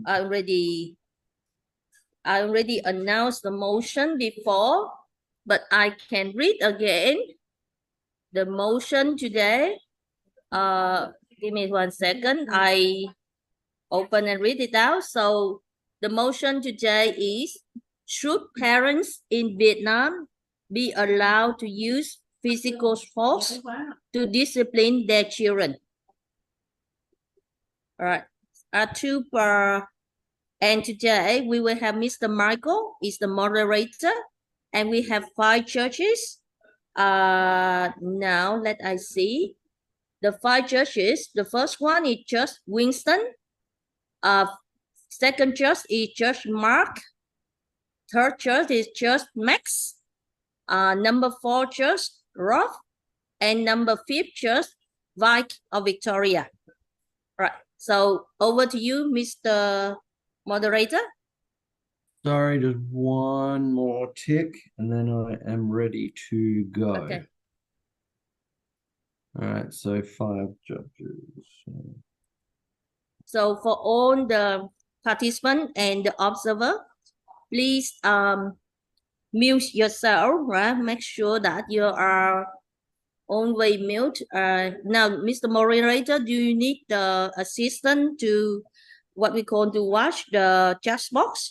I already announced the motion before, but I can read again the motion today. Give me 1 second. I open and read it out. So the motion today is, should parents in Vietnam be allowed to use physical force to discipline their children? All right. Two per. And today we will have Mr. Michael is the moderator, and we have 5 judges. Now let I see the 5 judges. The first one is Judge Winston. Second judge is Judge Mark. Third judge is Judge Max. Number 4 judge Rob, and number 5 judge Vike of Victoria. Right. So over to you, Mr. Moderator. Sorry, just one more tick, and then I am ready to go. Okay. All right, so 5 judges. So for all the participants and the observer, please mute yourself, right? Make sure that you are always mute. Now, Mr. Moderator, do you need the assistant to what we call to watch the chat box?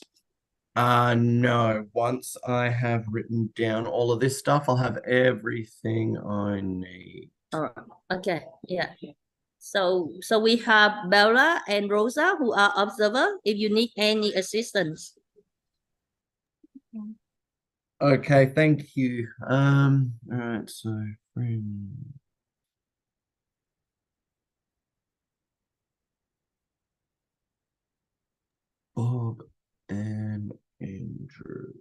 No. Once I have written down all of this stuff, I'll have everything I need. Okay, yeah. So we have Bella and Rosa who are observer if you need any assistance. Okay, thank you. All right, so Bob and Andrew.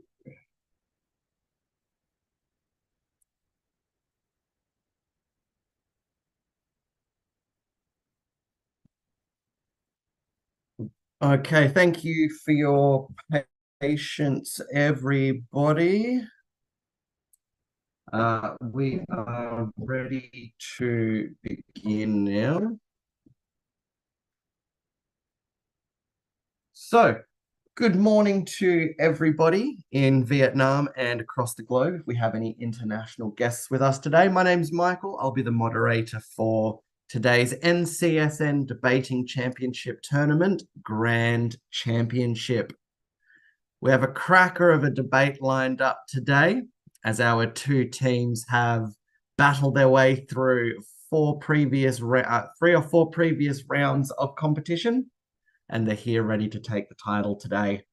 Okay, thank you for your patience, everybody. We are ready to begin now. So, good morning to everybody in Vietnam and across the globe. If we have any international guests with us today, my name's Michael. I'll be the moderator for today's NCSN Debating Championship Tournament Grand Championship. We have a cracker of a debate lined up today, as our 2 teams have battled their way through 3 or 4 previous rounds of competition, and they're here ready to take the title today.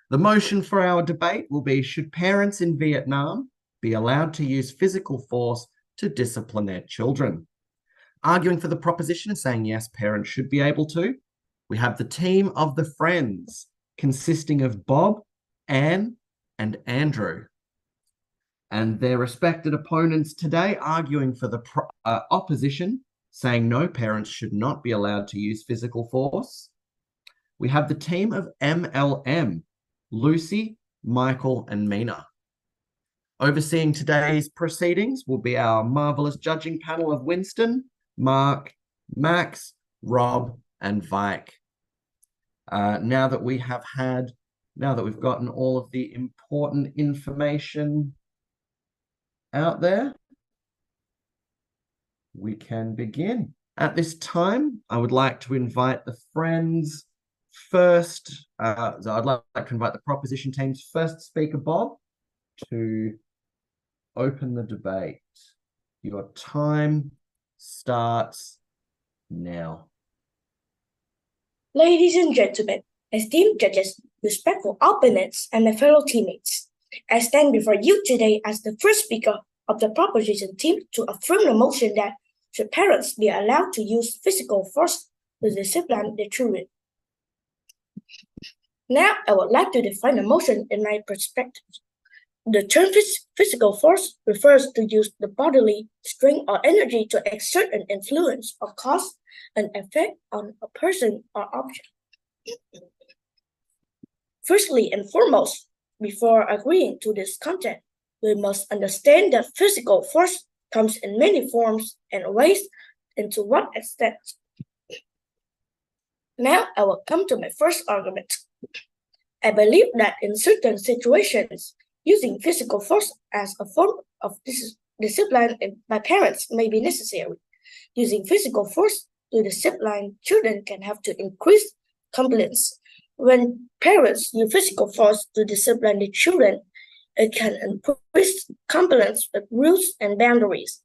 The motion for our debate will be, should parents in Vietnam be allowed to use physical force to discipline their children? Arguing for the proposition and saying yes, parents should be able to, we have the team of the Friends, consisting of Bob, Anne, and Andrew. And their respected opponents today arguing for the opposition, saying no, parents should not be allowed to use physical force. We have the team of MLM, Lucy, Michael, and Mina. Overseeing today's proceedings will be our marvelous judging panel of Winston, Mark, Max, Rob, and Vike. Now that we've gotten all of the important information out there, we can begin. At this time, I would like to invite the Friends first. So I'd like to invite the proposition team's first speaker, Bob, to open the debate. Your time starts now. Ladies and gentlemen, esteemed judges, respectful opponents, and my fellow teammates, I stand before you today as the first speaker of the proposition team to affirm the motion that should parents be allowed to use physical force to discipline their children. Now, I would like to define the motion in my perspective. The term physical force refers to use the bodily strength or energy to exert an influence or cause an effect on a person or object. Firstly and foremost, before agreeing to this content, we must understand that physical force comes in many forms and ways, and to what extent. Now I will come to my first argument. I believe that in certain situations, using physical force as a form of discipline by parents may be necessary. Using physical force to discipline children can have to increase compliance. When parents use physical force to discipline the children, it can increase compliance with rules and boundaries.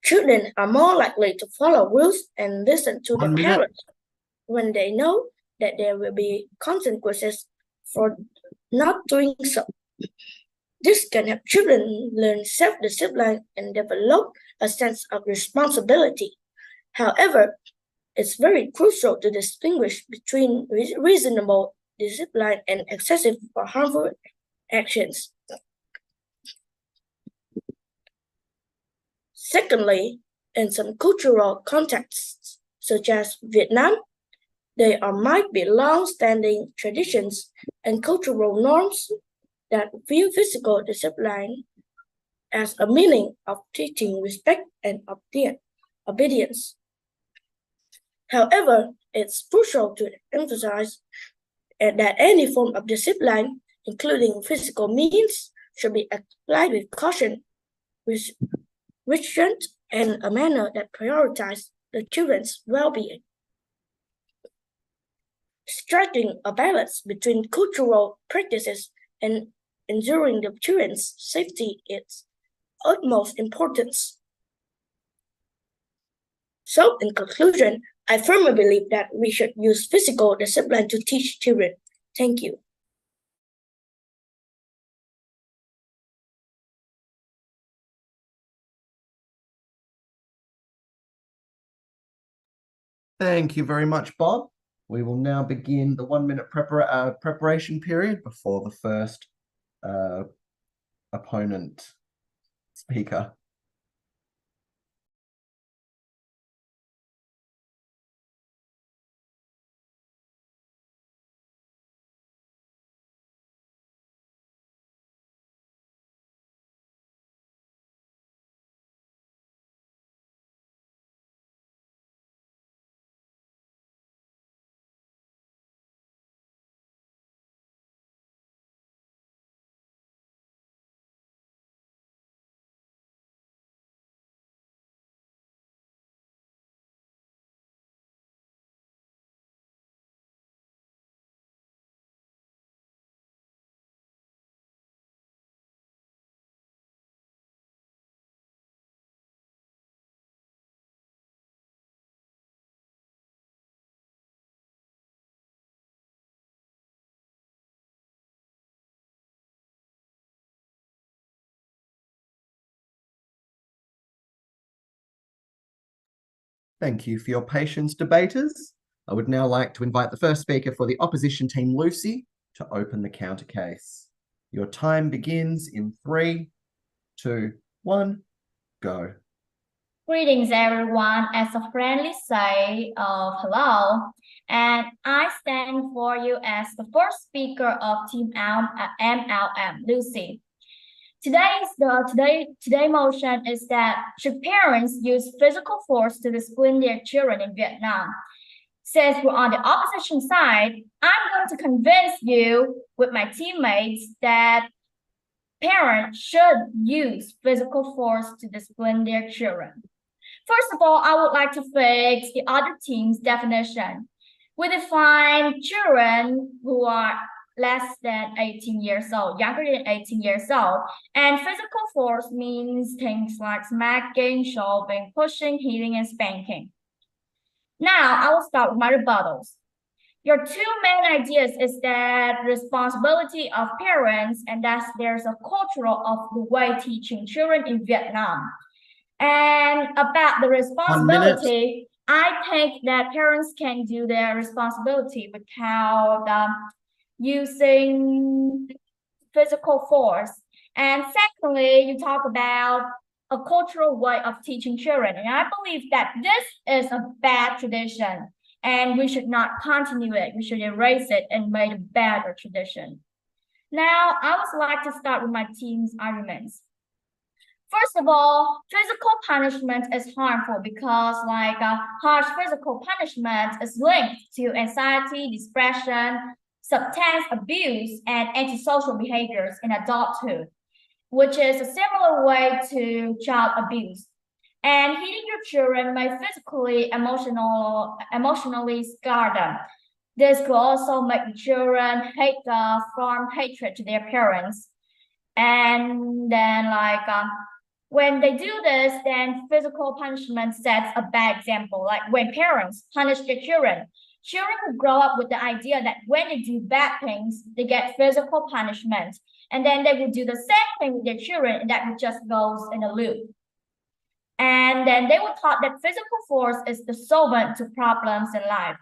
Children are more likely to follow rules and listen to their parents when they know that there will be consequences for not doing so. This can help children learn self-discipline and develop a sense of responsibility. However, it's very crucial to distinguish between reasonable discipline and excessive or harmful actions. Secondly, in some cultural contexts, such as Vietnam, there might be long-standing traditions and cultural norms that view physical discipline as a meaning of teaching respect and obedience. However, it's crucial to emphasize that any form of discipline, including physical means, should be applied with caution, restraint, and a manner that prioritizes the children's well-being. Striking a balance between cultural practices and ensuring the children's safety is utmost importance. So, in conclusion, I firmly believe that we should use physical discipline to teach children. Thank you. Thank you very much, Bob. We will now begin the 1 minute preparation period before the first opponent speaker. Thank you for your patience, debaters. I would now like to invite the first speaker for the opposition team, Lucy, to open the counter case. Your time begins in 3, 2, 1, go. Greetings, everyone. As a friendly say of hello, and I stand for you as the first speaker of Team MLM, Lucy. Today motion is that should parents use physical force to discipline their children in Vietnam? Since we're on the opposition side, I'm going to convince you with my teammates that parents should use physical force to discipline their children. First of all, I would like to fix the other team's definition. We define children who are less than 18 years old, younger than 18 years old. And physical force means things like smacking, shoving, pushing, hitting, and spanking. Now, I will start with my rebuttals. Your two main ideas is that responsibility of parents and that there's a cultural of the way teaching children in Vietnam. And about the responsibility, I think that parents can do their responsibility without using physical force. And secondly, you talk about a cultural way of teaching children. And I believe that this is a bad tradition and we should not continue it. We should erase it and make a better tradition. Now, I would like to start with my team's arguments. First of all, physical punishment is harmful because harsh physical punishment is linked to anxiety, depression, substance abuse, and antisocial behaviors in adulthood, which is a similar way to child abuse. And hitting your children may emotionally scar them. This could also make the children form hatred to their parents. And then when they do this, then physical punishment sets a bad example. Like when parents punish their children, children will grow up with the idea that when they do bad things, they get physical punishment. And then they will do the same thing with their children, and that just goes in a loop. And then they were taught that physical force is the solvent to problems in life.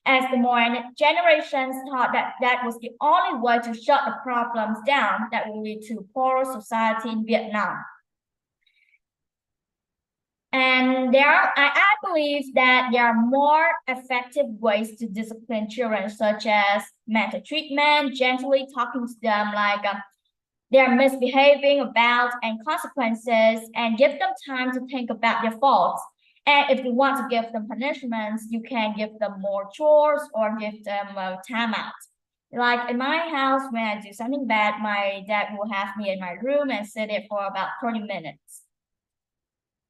As the modern generations thought that that was the only way to shut the problems down that will lead to poorer society in Vietnam. And I believe that there are more effective ways to discipline children, such as mental treatment, gently talking to them they're misbehaving about and consequences, and give them time to think about their faults. And if you want to give them punishments, you can give them more chores or give them a timeout. Like in my house, when I do something bad, my dad will have me in my room and sit there for about 30 minutes.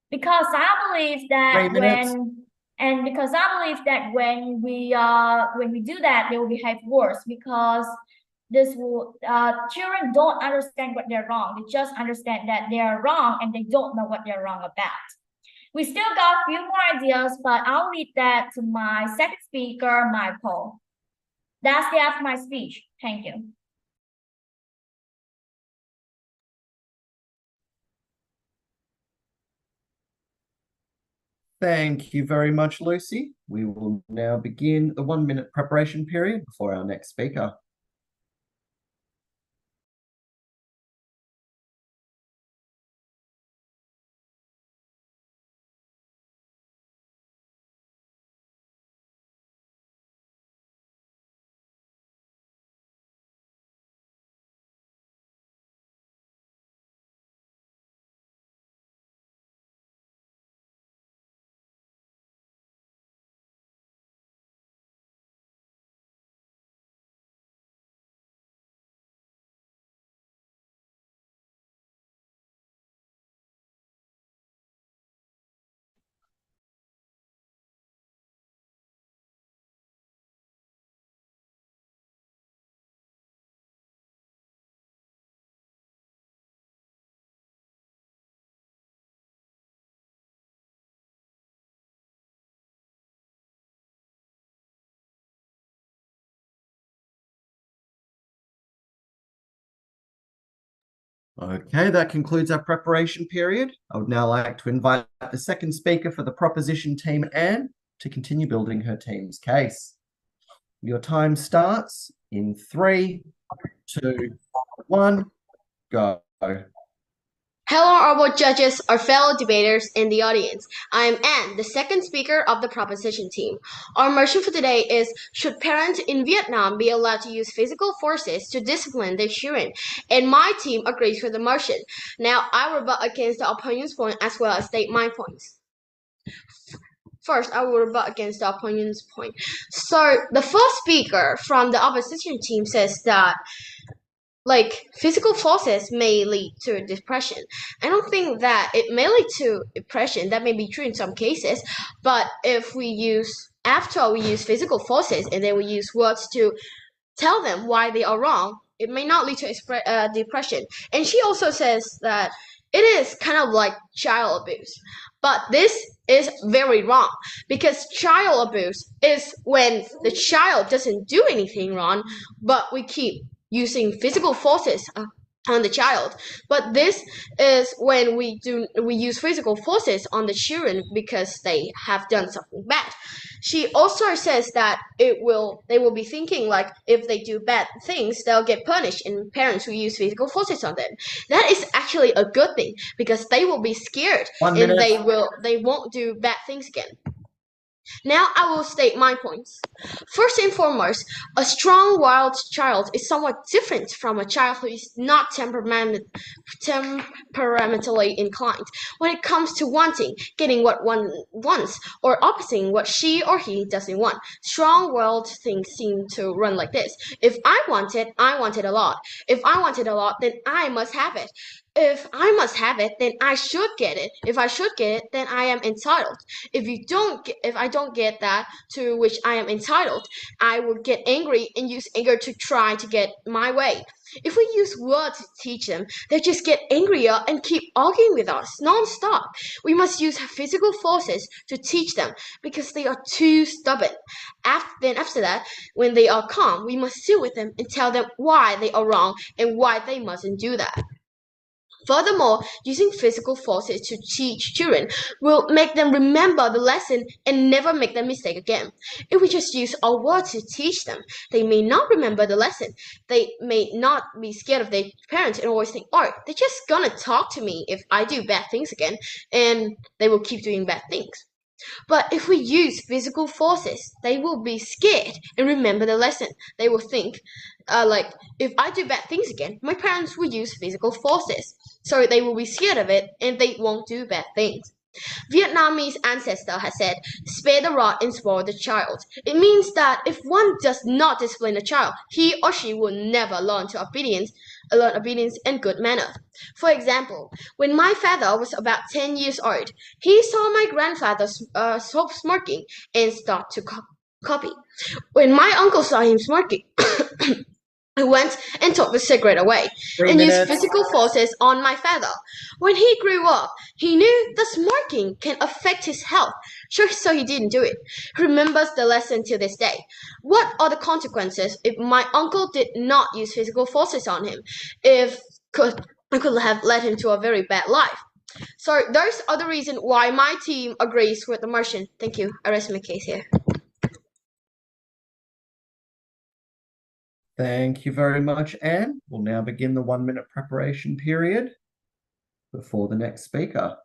Because I believe that when we do that, they will behave worse because children don't understand what they're wrong. They just understand that they're wrong and they don't know what they're wrong about. We still got a few more ideas, but I'll leave that to my second speaker, Michael. That's the end of my speech. Thank you. Thank you very much, Lucy. We will now begin the 1-minute preparation period before our next speaker. Okay, that concludes our preparation period. I would now like to invite the second speaker for the proposition team, Anne, to continue building her team's case. Your time starts in 3, 2, 1, go. Hello, honorable judges, our fellow debaters in the audience. I am Anne, the second speaker of the proposition team. Our motion for today is, should parents in Vietnam be allowed to use physical forces to discipline their children? And my team agrees with the motion. Now, I rebut against the opponent's point as well as state my points. First, I will rebut against the opponent's point. So, the first speaker from the opposition team says that physical forces may lead to depression. I don't think that it may lead to depression. That may be true in some cases, but if after we use physical forces and then we use words to tell them why they are wrong, it may not lead to depression. And she also says that it is kind of like child abuse. But this is very wrong, because child abuse is when the child doesn't do anything wrong, but we keep using physical forces on the child. But this is when we use physical forces on the children because they have done something bad. She also says that they will be thinking if they do bad things, they'll get punished, and parents will use physical forces on them. That is actually a good thing because they will be scared and they won't do bad things again. Now I will state my points. First and foremost, a strong-willed child is somewhat different from a child who is not temperamentally inclined when it comes to wanting, getting what one wants, or opposing what she or he doesn't want. Strong-willed things seem to run like this. If I want it a lot. If I want it a lot, then I must have it. If I must have it, then I should get it. If I should get it, then I am entitled. If I don't get that to which I am entitled, I will get angry and use anger to try to get my way. If we use words to teach them, they just get angrier and keep arguing with us non-stop. We must use physical forces to teach them because they are too stubborn. After that, when they are calm, we must sit with them and tell them why they are wrong and why they mustn't do that. Furthermore, using physical forces to teach children will make them remember the lesson and never make the mistake again. If we just use our words to teach them, they may not remember the lesson. They may not be scared of their parents and always think, oh, they're just gonna talk to me if I do bad things again, and they will keep doing bad things. But if we use physical forces, they will be scared and remember the lesson. They will think, like, if I do bad things again, my parents will use physical forces. So they will be scared of it and they won't do bad things. Vietnamese ancestor has said, spare the rod and spoil the child. It means that if one does not discipline a child, he or she will never learn obedience and good manners. For example, when my father was about 10 years old, he saw my grandfather stop smoking and start to copy. When my uncle saw him smoking, I went and took the cigarette away and used physical forces on my father. When he grew up, he knew that smoking can affect his health, so he didn't do it. He remembers the lesson to this day. What are the consequences if my uncle did not use physical forces on him? I could have led him to a very bad life. So those are the reasons why my team agrees with the motion. Thank you. I rest my case here. Thank you very much, Anne. We'll now begin the 1 minute preparation period before the next speaker.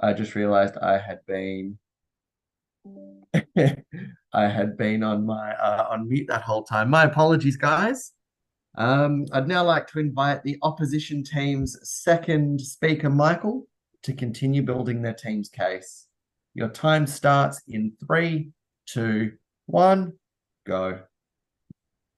I just realized I had been on mute that whole time. My apologies, guys. I'd now like to invite the opposition team's second speaker, Michael, to continue building their team's case. Your time starts in 3, 2, 1, go.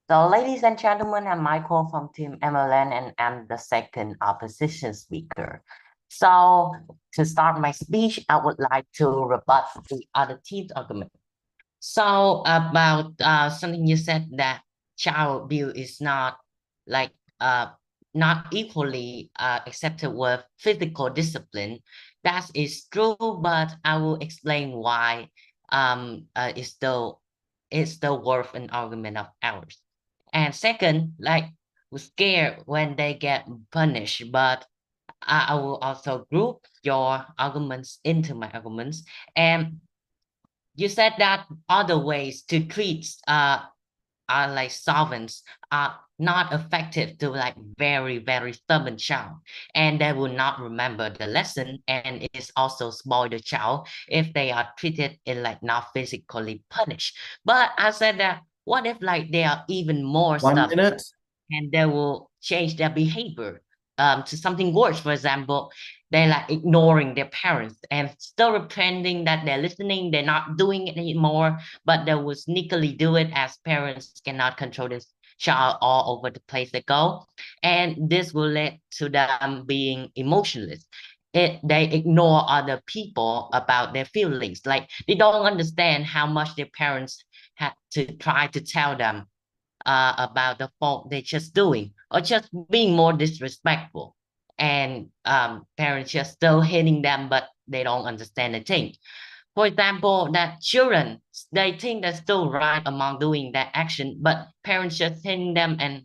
So, ladies and gentlemen, I'm Michael from Team MLN, and I'm the second opposition speaker. So, to start my speech, I would like to rebut the other team's argument. So, about something you said, that child abuse is not not equally accepted with physical discipline. That is true, but I will explain why it's still worth an argument of ours. And second, like scared when they get punished, but I will also group your arguments into my arguments. And you said that other ways to treat are like solvents are not effective to like very stubborn child, and they will not remember the lesson, and it is also spoil the child if they are treated in like not physically punished. But I said that what if like they are even more 1 stubborn minute. and they will change their behavior to something worse? For example, they're like ignoring their parents and still pretending that they're listening, they're not doing it anymore, but they will sneakily do it as parents cannot control this child all over the place they go. And this will lead to them being emotionless. They ignore other people about their feelings. Like they don't understand how much their parents had to try to tell them about the fault they're just doing or just being more disrespectful. And parents just still hitting them, but they don't understand the thing. For example, that children, they think they're still right among doing that action, but parents just hitting them and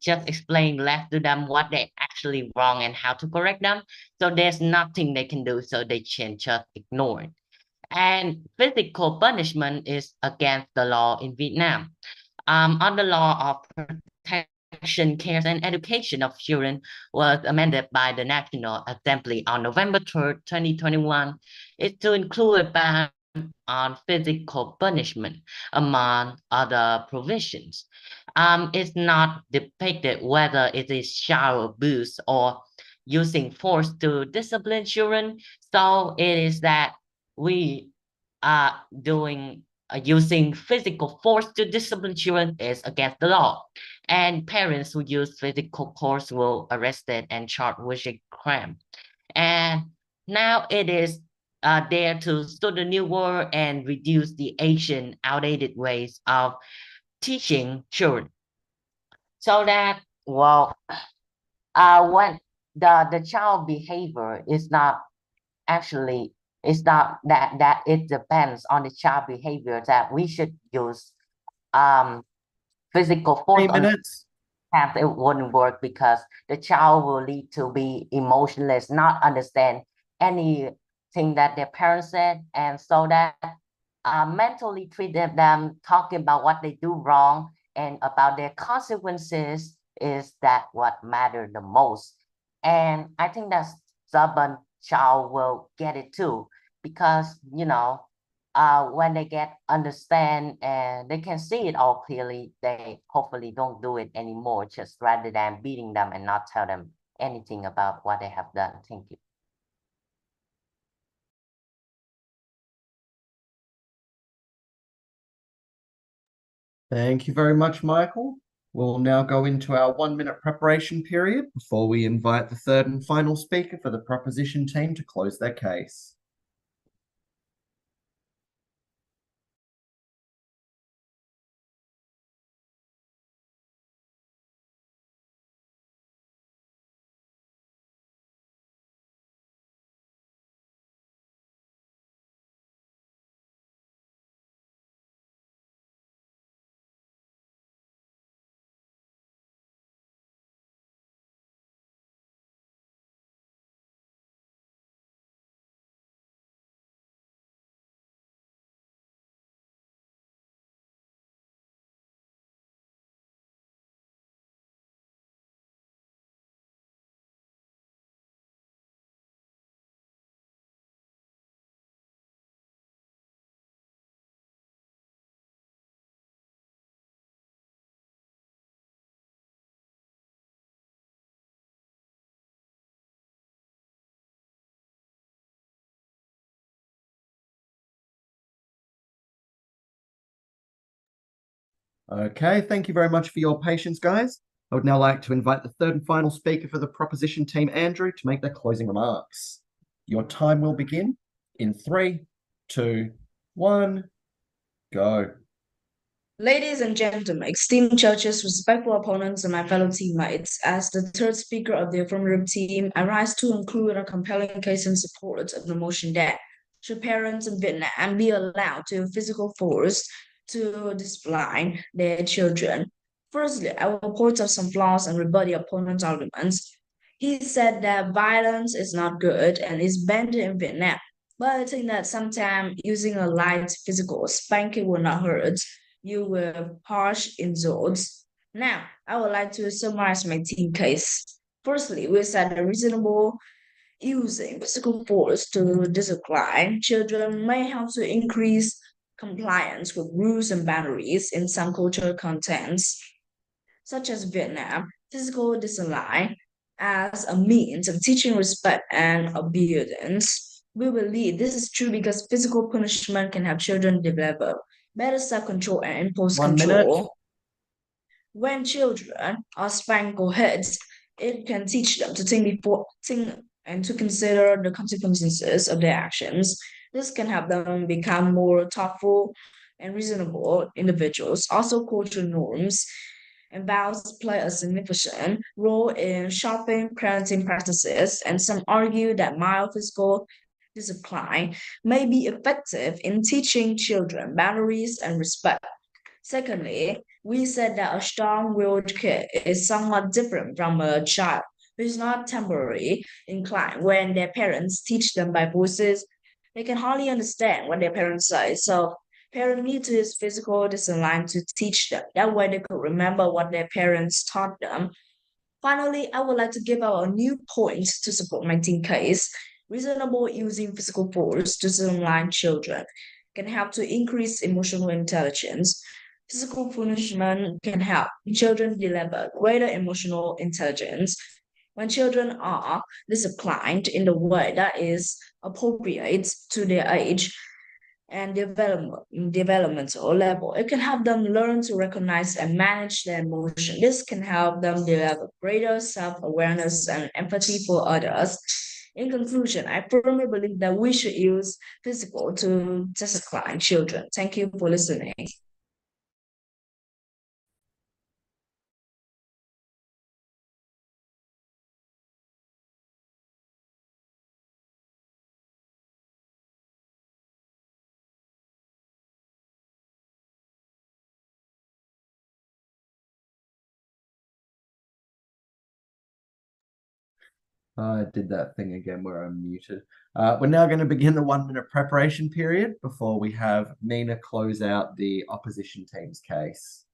just explain less to them what they actually wrong and how to correct them. So there's nothing they can do, so they can just ignore it. And physical punishment is against the law in Vietnam. Under law of protection, care, and education of children was amended by the National Assembly on November 3rd, 2021, is to include a ban on physical punishment, among other provisions. It's not depicted whether it is child abuse or using force to discipline children. So it is that we are doing using physical force to discipline children is against the law, and parents who use physical force will arrested and charged with a crime. And now it is there to start a new world and reduce the ancient, outdated ways of teaching children. So that when the child behavior is not actually, it's not that it depends on the child behavior that we should use physical force 3 on minutes. have, it wouldn't work because the child will lead to be emotionless, not understand anything that their parents said, and so that mentally treat them talking about what they do wrong and about their consequences is that what matter the most. And I think that stubborn child will get it too, because when they get understand and they can see it all clearly, they hopefully don't do it anymore, just rather than beating them and not tell them anything about what they have done. Thank you. Thank you very much, Michael. We'll now go into our 1 minute preparation period before we invite the third and final speaker for the proposition team to close their case. Okay, thank you very much for your patience, guys. I would now like to invite the third and final speaker for the proposition team, Andrew, to make their closing remarks. Your time will begin in 3, 2, 1, go. Ladies and gentlemen, esteemed judges, respectful opponents, and my fellow teammates, as the third speaker of the affirmative team, I rise to include a compelling case in support of the motion that should parents in Vietnam be allowed to use physical force to discipline their children, Firstly, I will point out some flaws and rebut the opponent's arguments. He said that violence is not good and is banned in Vietnam. But I think that sometimes using a light physical spanking will not hurt. You will harsh insults. Now, I would like to summarize my team case. Firstly, we said the reasonable using physical force to discipline children may help to increase compliance with rules and boundaries in some cultural contexts such as Vietnam, physical discipline as a means of teaching respect and obedience. We believe this is true because physical punishment can help children develop better self-control and impulse 1 minute. control. When children are spanked or hit, it can teach them to think and to consider the consequences of their actions. This can help them become more thoughtful and reasonable individuals. Also, cultural norms and vows play a significant role in shaping parenting practices, and some argue that mild physical discipline may be effective in teaching children boundaries and respect. Secondly, we said that a strong-willed kid is somewhat different from a child who is not temporarily inclined. When their parents teach them by voices, they can hardly understand what their parents say. So parents need to use physical discipline to teach them. That way they could remember what their parents taught them. Finally, I would like to give out a new point to support my team case. Reasonable using physical force to discipline children can help to increase emotional intelligence. Physical punishment can help children develop greater emotional intelligence. When children are disciplined in the way that is appropriate to their age and developmental level, it can help them learn to recognize and manage their emotion. This can help them develop greater self-awareness and empathy for others. In conclusion, I firmly believe that we should use physical to discipline children. Thank you for listening. I did that thing again where I'm muted. We're now going to begin the 1 minute preparation period before we have Mina close out the opposition team's case.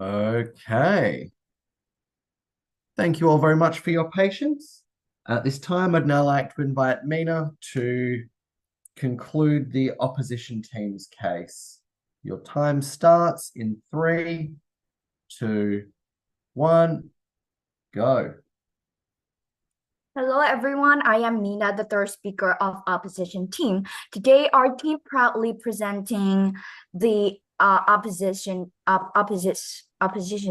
Okay. Thank you all very much for your patience. At this time, I'd now like to invite Mina to conclude the opposition team's case. Your time starts in 3, 2, 1, go. Hello everyone, I am Nina, the third speaker of opposition team. Today our team proudly presenting the opposition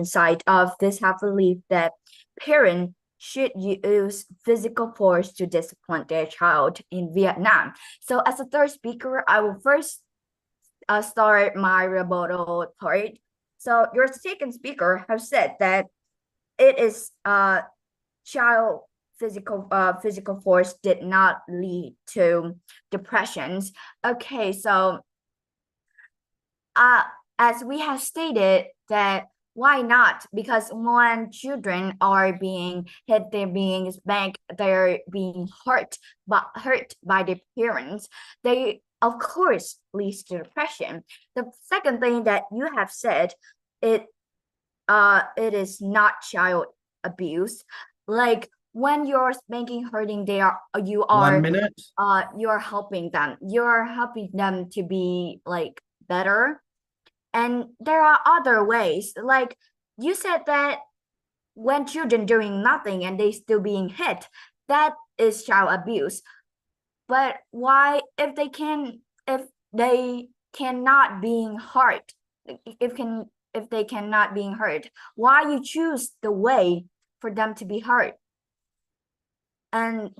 side of this half belief that parents should use physical force to discipline their child in Vietnam. So as a third speaker, I will first start my rebuttal part. So your second speaker has said that it is child physical force did not lead to depressions. Okay, so as we have stated that Why not? Because when children are being hit, they're being spanked, they're being hurt by their parents, they of course leads to depression. The second thing that you have said, it it is not child abuse. Like when you're spanking, hurting, you 1 are minute. you're helping them. You're helping them to be like better. And there are other ways. Like you said that when children doing nothing and they still being hit, that is child abuse. But why if they cannot being hurt, if they cannot being hurt, why you choose the way for them to be hurt? And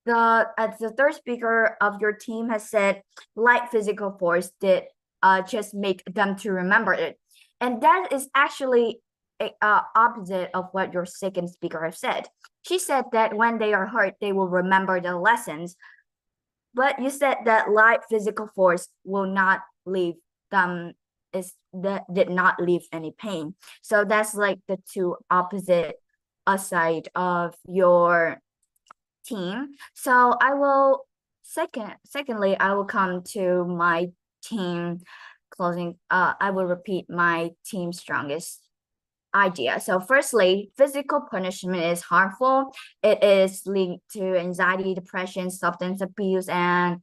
as the third speaker of your team has said, light physical force did just make them to remember it. And that is actually opposite of what your second speaker has said. She said that when they are hurt, they will remember the lessons. But you said that light physical force will not leave them did not leave any pain. So that's like the two opposite side of your team. So I will secondly, I will come to my team closing. I will repeat my team's strongest idea. So firstly, physical punishment is harmful. It is linked to anxiety, depression, substance abuse, and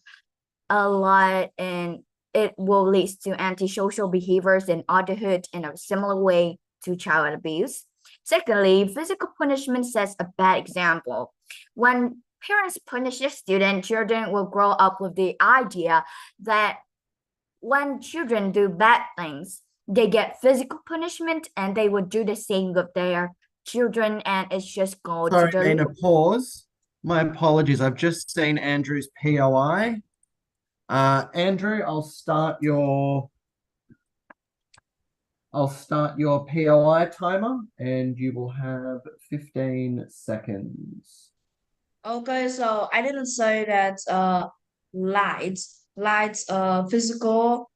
a lot, and it will lead to antisocial behaviors in adulthood in a similar way to child abuse. Secondly, physical punishment sets a bad example. When parents punish their student, children will grow up with the idea that when children do bad things, they get physical punishment and they would do the same with their children, and it's just going Sorry, to the Nina, pause. My apologies. I've just seen Andrew's POI. Andrew, I'll start your POI timer and you will have 15 seconds. Okay, so I didn't say that lights physical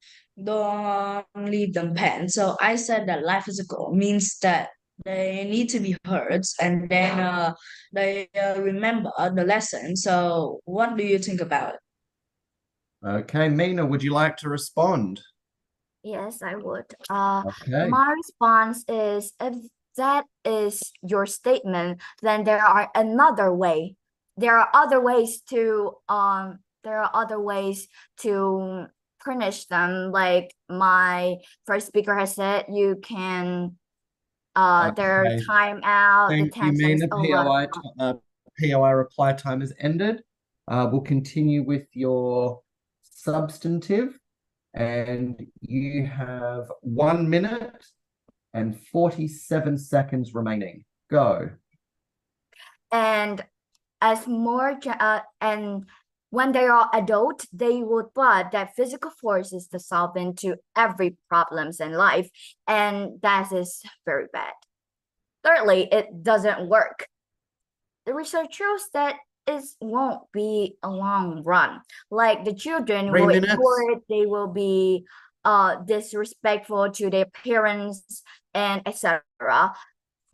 don't leave them pain. So I said that light physical means that they need to be heard and then they remember the lesson. So what do you think about it? Okay, Mina, would you like to respond? Yes, I would. Okay. My response is if that is your statement, then there are another way. There are other ways to punish them. Like my first speaker has said, you can their Okay. time out, Thank you, detention is Mina. over. POI reply time has ended. We'll continue with your substantive, and you have 1 minute and 47 seconds remaining. Go. And and when they are adult, they would thought that physical force is the solvent to every problems in life, and that is very bad. Thirdly, it doesn't work. The research shows that it won't be a long run. Like the children 3 will minutes. ignore it, they will be disrespectful to their parents and etc.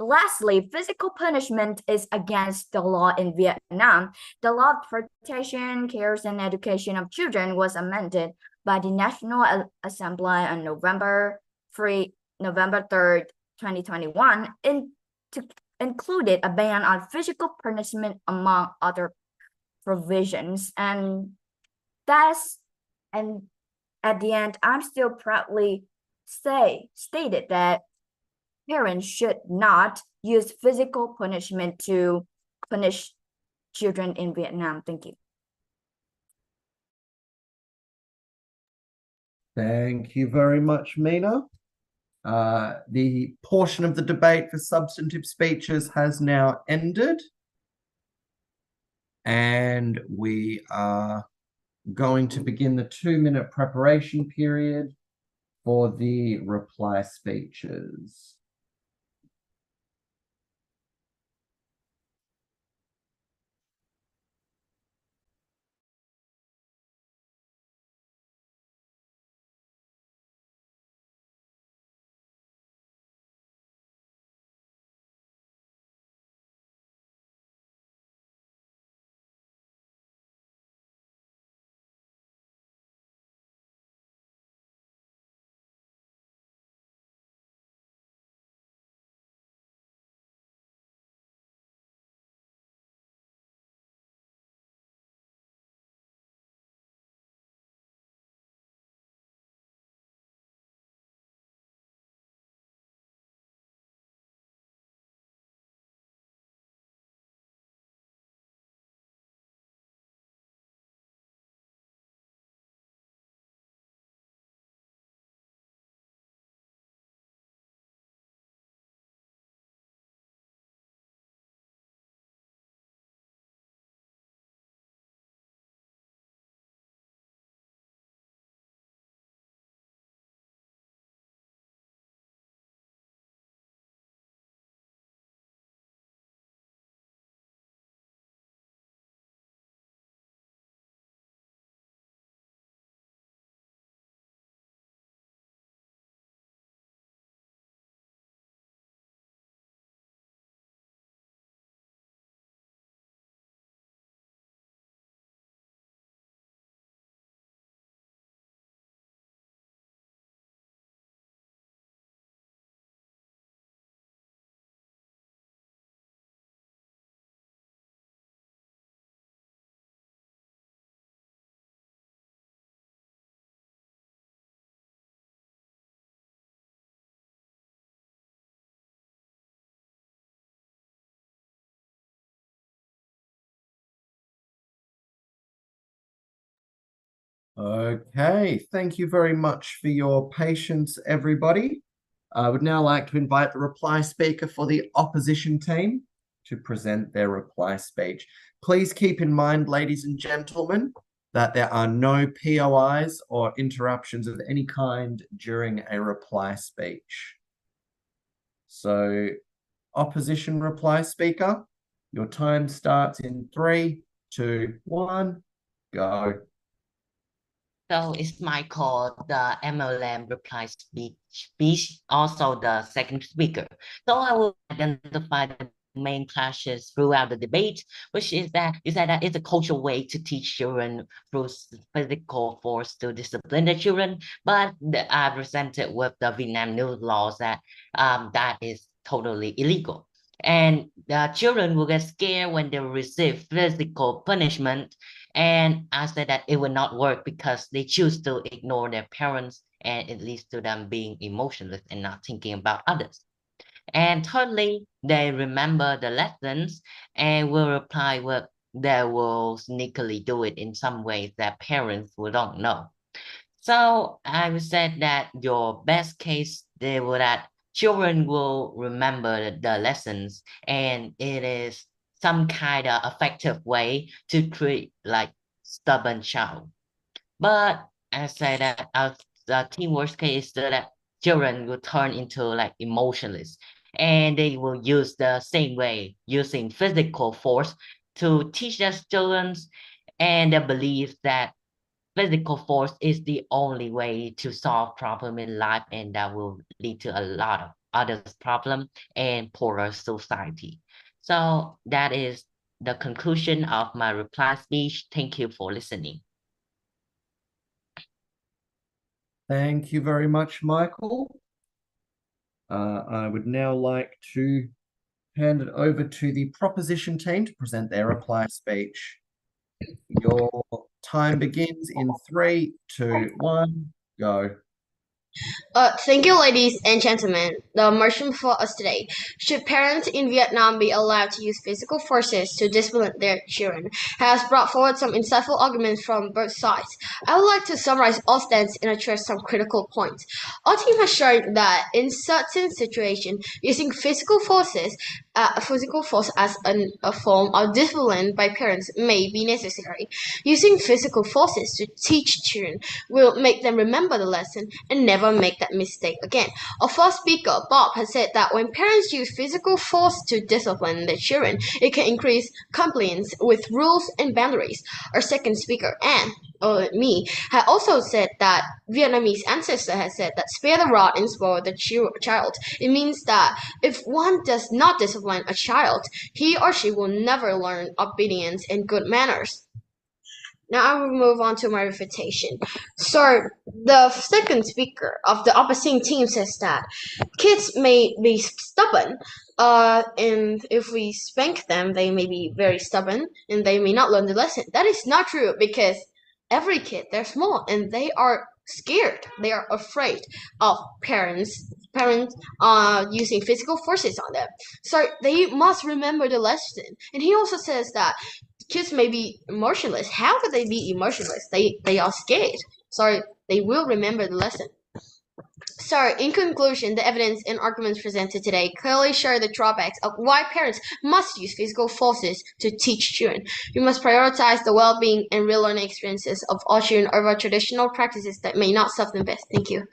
Lastly, physical punishment is against the law in Vietnam. The law of protection, care, and education of children was amended by the National Assembly on November 3rd, 2021, to included a ban on physical punishment among other provisions. And at the end, I'm still proudly stated that parents should not use physical punishment to punish children in Vietnam. Thank you. Thank you very much, Mina. The portion of the debate for substantive speeches has now ended. And we are going to begin the 2-minute preparation period for the reply speeches. Okay, thank you very much for your patience, everybody. I would now like to invite the reply speaker for the opposition team to present their reply speech. Please keep in mind, ladies and gentlemen, that there are no POIs or interruptions of any kind during a reply speech. So, opposition reply speaker, your time starts in 3, 2, 1, go. So it's Michael, the MLM reply speech, also the second speaker. So I will identify the main clashes throughout the debate, which is that you said that it's a cultural way to teach children through physical force to discipline the children, but I presented with the Vietnam new laws that that is totally illegal. And the children will get scared when they receive physical punishment. And I said that it would not work because they choose to ignore their parents, and it leads to them being emotionless and not thinking about others. And thirdly, they remember the lessons and will reply with they will sneakily do it in some ways that parents will don't know. So I would say that your best case they will that children will remember the lessons, and it is some kind of effective way to treat like stubborn child. But I say that our the team worst case is that children will turn into like emotionless, and they will use the same way using physical force to teach their students, and they believe that physical force is the only way to solve problem in life, and that will lead to a lot of other problem and poorer society. So that is the conclusion of my reply speech. Thank you for listening. Thank you very much, Michael. I would now like to hand it over to the proposition team to present their reply speech. Your time begins in 3, 2, 1, go. Thank you, ladies and gentlemen. The motion for us today. Should parents in Vietnam be allowed to use physical forces to discipline their children? Has brought forward some insightful arguments from both sides. I would like to summarize all stands and address some critical points. Our team has shown that in certain situations, using physical force as a form of discipline by parents may be necessary. Using physical forces to teach children will make them remember the lesson and never make that mistake again. Our first speaker, Bob, has said that when parents use physical force to discipline their children, it can increase compliance with rules and boundaries. Our second speaker, Anne, or me, had also said that Vietnamese ancestor has said that spare the rod and spoil the child. It means that if one does not discipline a child, he or she will never learn obedience and good manners. Now I will move on to my refutation. So the second speaker of the opposing team says that kids may be stubborn, and if we spank them, they may be very stubborn and they may not learn the lesson. That is not true because every kid, they're small and they are scared. They are afraid of parents using physical forces on them. So they must remember the lesson. And he also says that kids may be emotionless. How could they be emotionless? They are scared. So they will remember the lesson. So, in conclusion, the evidence and arguments presented today clearly show the drawbacks of why parents must use physical forces to teach children. We must prioritize the well-being and real learning experiences of all children over traditional practices that may not serve them best. Thank you.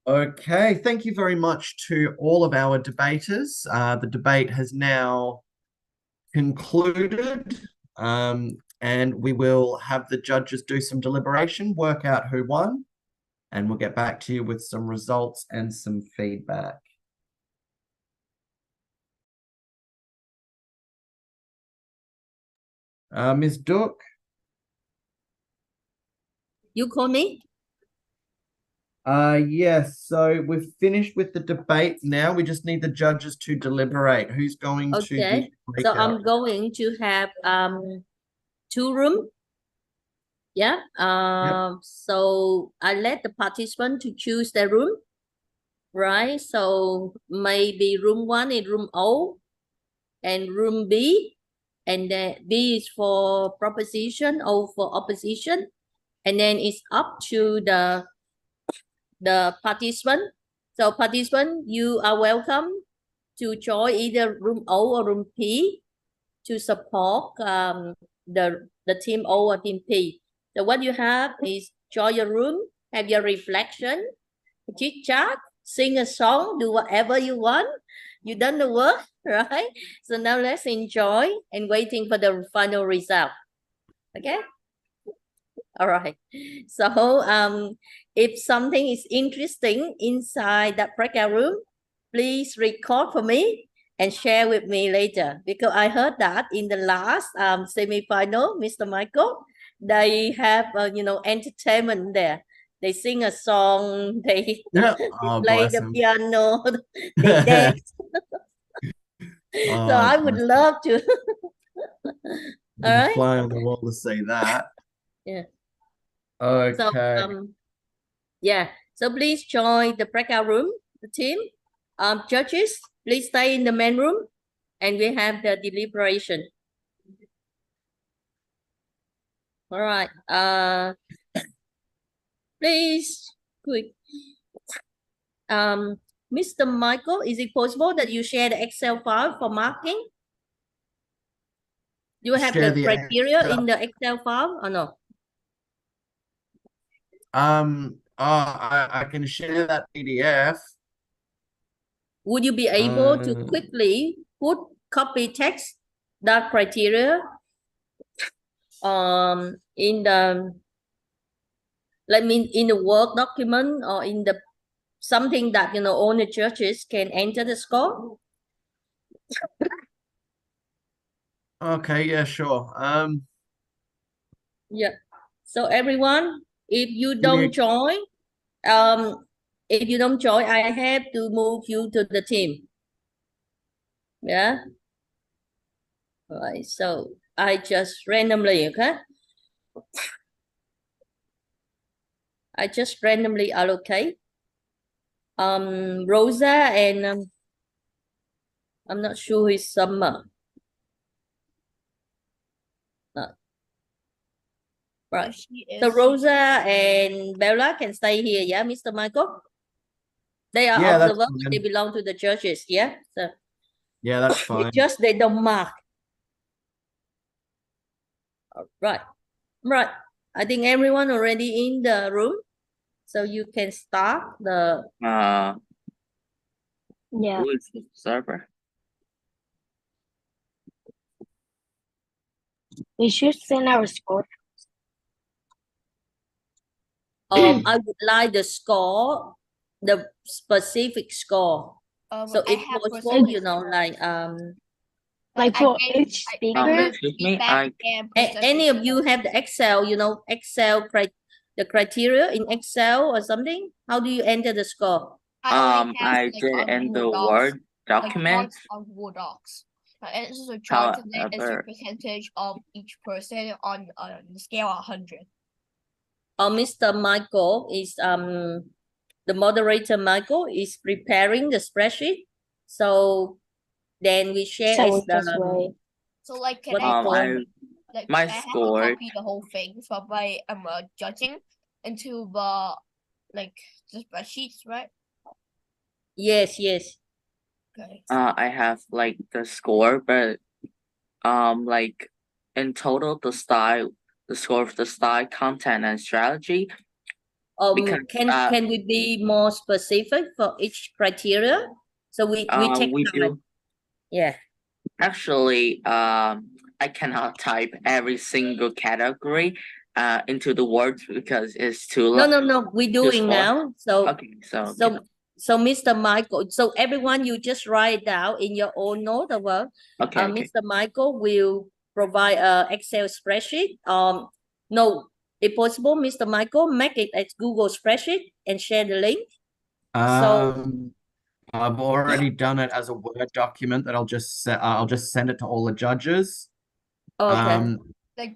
Okay, thank you very much to all of our debaters. The debate has now concluded, and we will have the judges do some deliberation, work out who won, and we'll get back to you with some results and some feedback. Ms. Duke? You call me? Yes, so we've finished with the debate now. We just need the judges to deliberate. Who's going to Okay. the So breakout? I'm going to have 2 room. Yeah. So I let the participant to choose their room. Right. So maybe room 1 is room O and room B and then B is for proposition, O for opposition, and then it's up to the participant. So participant, you are welcome to join either room O or room P to support the team O or team P. So what you have is join your room, have your reflection, chit chat, sing a song, do whatever you want. You done the work, right? So now let's enjoy and waiting for the final result. Okay. All right. So if something is interesting inside that breakout room, please record for me and share with me later, because I heard that in the last semi-final, Mr. Michael, they have entertainment there. They sing a song, they Yeah. Oh, play bless the him. piano, they dance. So Oh, I would bless him. love to. Be All right. fly on the wall to see that. Yeah. Okay. So yeah. So please join the breakout room, the team. Judges, please stay in the main room, and we have the deliberation. All right. Please, quick. Mr. Michael, is it possible that you share the Excel file for marking? Do you have Share the the criteria Excel. in the Excel file or no? I can share that PDF. Would you be able to quickly put copy text that criteria in the in the Word document or in the something that all the churches can enter the score? Okay, yeah, sure. Yeah. So everyone, if you Give me a- don't join, I have to move you to the team. Yeah. All right. So I just randomly, okay? I just randomly allocate. Rosa and I'm not sure who is Summer. Right. So Rosa and Bella can stay here, yeah, Mr. Michael? They are Yeah, that's observers, fine. they belong to the churches, yeah? So Yeah, that's fine. it's just they don't mark. Right. Right. I think everyone already in the room. So you can start the Yeah. Who is the server? We should send our score. I would like the score, the specific score. So I if have possible, personal Like I for gave- each I speaker. gave Excuse me, feedback and any of you percentage. have the Excel, the criteria in Excel or something? How do you enter the score? I did in the Word document. On Word Docs. And this is a chart and then it's the However, percentage of each person on the scale of 100. Mr. Michael is the moderator Michael is preparing the spreadsheet. So then we share So as we just wait. So like can what I we call my I have to score- copy the whole thing from my judging into the the spreadsheets, right? yes. Okay. I have like the score, but like in total the score of the style, content, and strategy. Because, can we be more specific for each criteria? So we take we time. do. Yeah. Actually, I cannot type every single category into the words because it's too long. No, we're doing small. now. So Okay, so so Mr. Michael, so everyone you just write down in your own note of work. okay. Mr. Michael will provide a Excel spreadsheet. No, if possible, Mr. Michael, make it as Google spreadsheet and share the link. I've already done it as a Word document that I'll just send it to all the judges. Okay.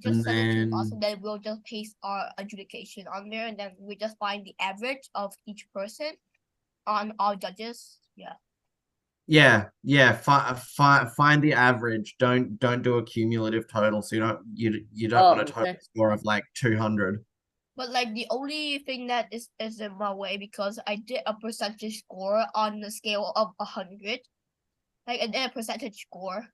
Just send it to us then- and then we'll just paste our adjudication on there and then we just find the average of each person on our judges. Yeah. Yeah, yeah. Find the average. Don't do a cumulative total. So you don't want a total Okay. score of like 200. But like the only thing that is in my way because I did a percentage score on the scale of 100. Like I did a percentage score.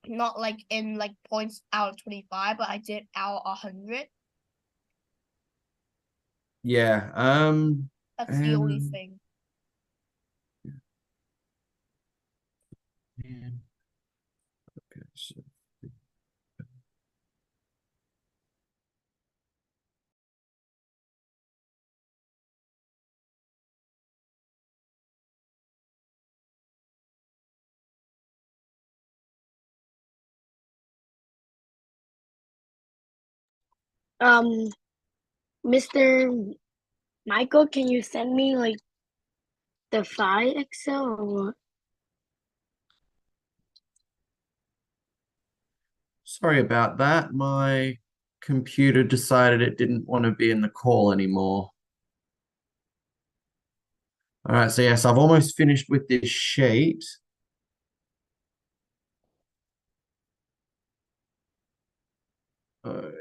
Not like in like points out of 25, but I did out 100. Yeah. That's the only thing. Okay, so Mr. Michael, can you send me like the file Excel or what? sorry about that. My computer decided it didn't want to be in the call anymore. All right, so yes, I've almost finished with this sheet. Okay.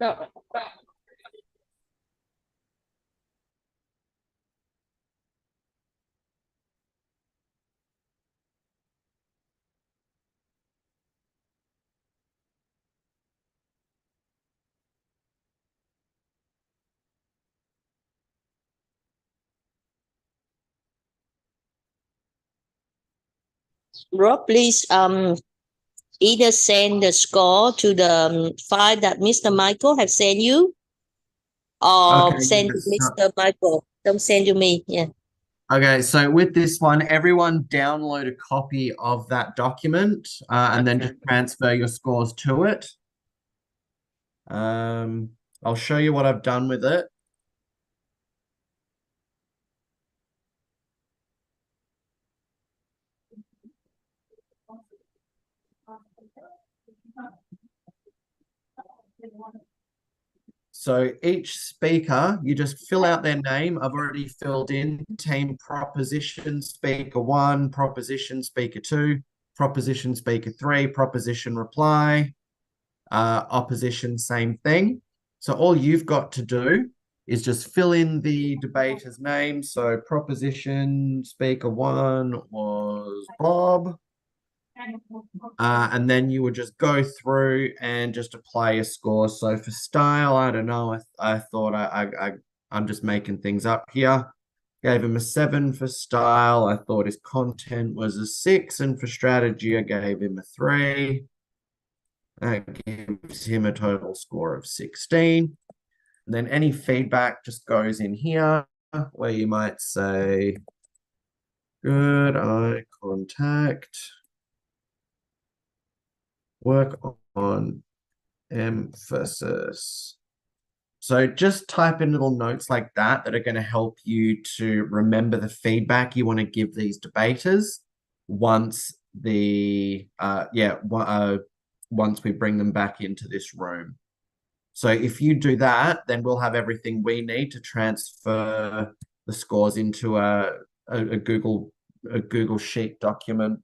So, Rob, please either send the score to the file that Mr. Michael have sent you, or Okay, send to yes. Mr. Michael. Don't send to me. Yeah. Okay, so with this one, everyone download a copy of that document and then just transfer your scores to it. I'll show you what I've done with it. So each speaker, you just fill out their name. I've already filled in team proposition speaker 1, proposition speaker 2, proposition speaker 3, proposition reply, opposition, same thing. So all you've got to do is just fill in the debater's name. So proposition speaker 1 was Bob. And then you would just go through and just apply your score. So for style, I don't know. I thought I'm just making things up here. Gave him a 7 for style. I thought his content was a 6, and for strategy, I gave him a 3. That gives him a total score of 16. And then any feedback just goes in here, where you might say, good eye contact. Work on emphasis. So just type in little notes like that that are going to help you to remember the feedback you want to give these debaters once the once we bring them back into this room. So if you do that, then we'll have everything we need to transfer the scores into a Google Sheet document.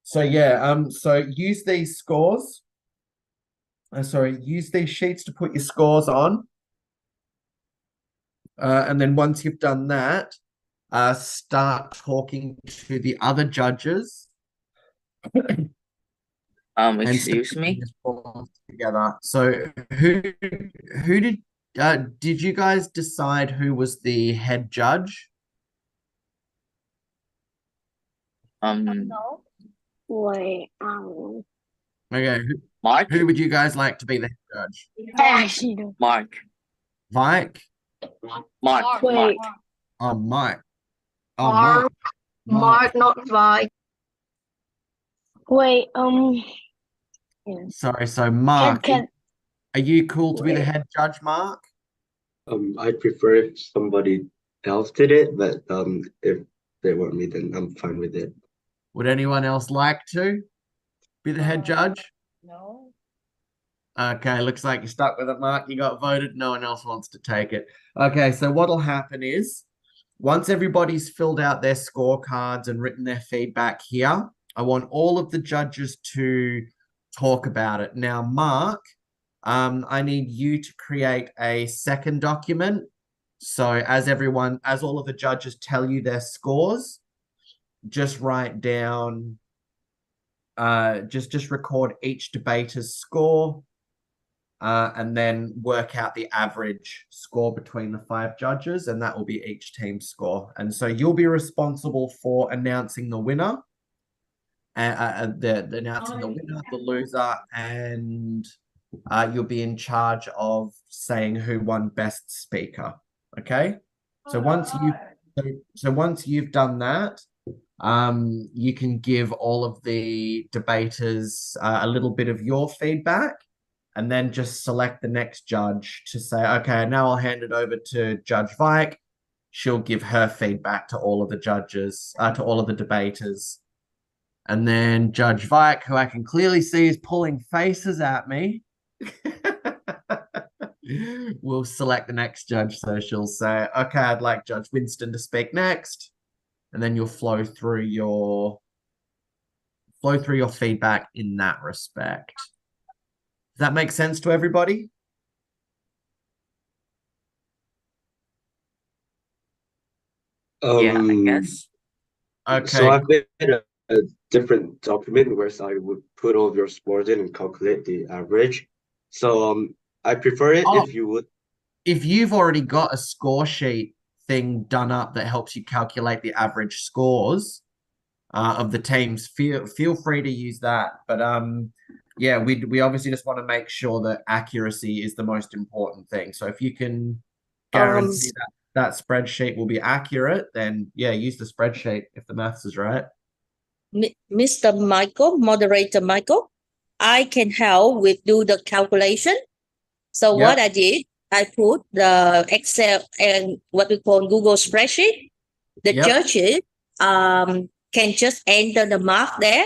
So yeah, so use these scores. Use these sheets to put your scores on. And then once you've done that, start talking to the other judges. Excuse me? Together. So who did you guys decide who was the head judge? No. Wait, Okay, Mark? who would you guys like to be the head judge? I actually don't. Mark. Mike? Mark. Wait. Oh, Mike. Oh, Mark. Mark. Not Vi. Wait, Sorry, so Mark, can are you cool to be the wait. head judge, Mark? I prefer somebody else did it, but if they want me, then I'm fine with it. Would anyone else like to be the head judge? No. Okay, looks like you're stuck with it, Mark. You got voted. No one else wants to take it. Okay, so what'll happen is once everybody's filled out their scorecards and written their feedback here, I want all of the judges to talk about it. Now, Mark, I need you to create a second document. So as all of the judges tell you their scores, just write down, just record each debater's score, and then work out the average score between the 5 judges, and that will be each team's score. And so you'll be responsible for announcing the winner, the loser, and you'll be in charge of saying who won best speaker. Okay, so once you've done that, you can give all of the debaters a little bit of your feedback, and then just select the next judge to say, okay, now I'll hand it over to Judge Vike. She'll give her feedback to all of the judges, to all of the debaters. And then Judge Vike, who I can clearly see is pulling faces at me, will select the next judge. So she'll say, okay, I'd like Judge Winston to speak next. And then you'll flow through your feedback in that respect. Does that make sense to everybody? Yeah, I guess. Okay. So I've made a different document where I would put all of your scores in and calculate the average. So I prefer it if you would. If you've already got a score sheet thing done up that helps you calculate the average scores of the teams, feel free to use that. But yeah, we obviously just want to make sure that accuracy is the most important thing. So if you can guarantee that spreadsheet will be accurate, then yeah, use the spreadsheet if the maths is right. Mr. Michael, moderator Michael, I can help with do the calculation. So what I did, I put the Excel and what we call Google spreadsheet. The Yep. judges can just enter the mark there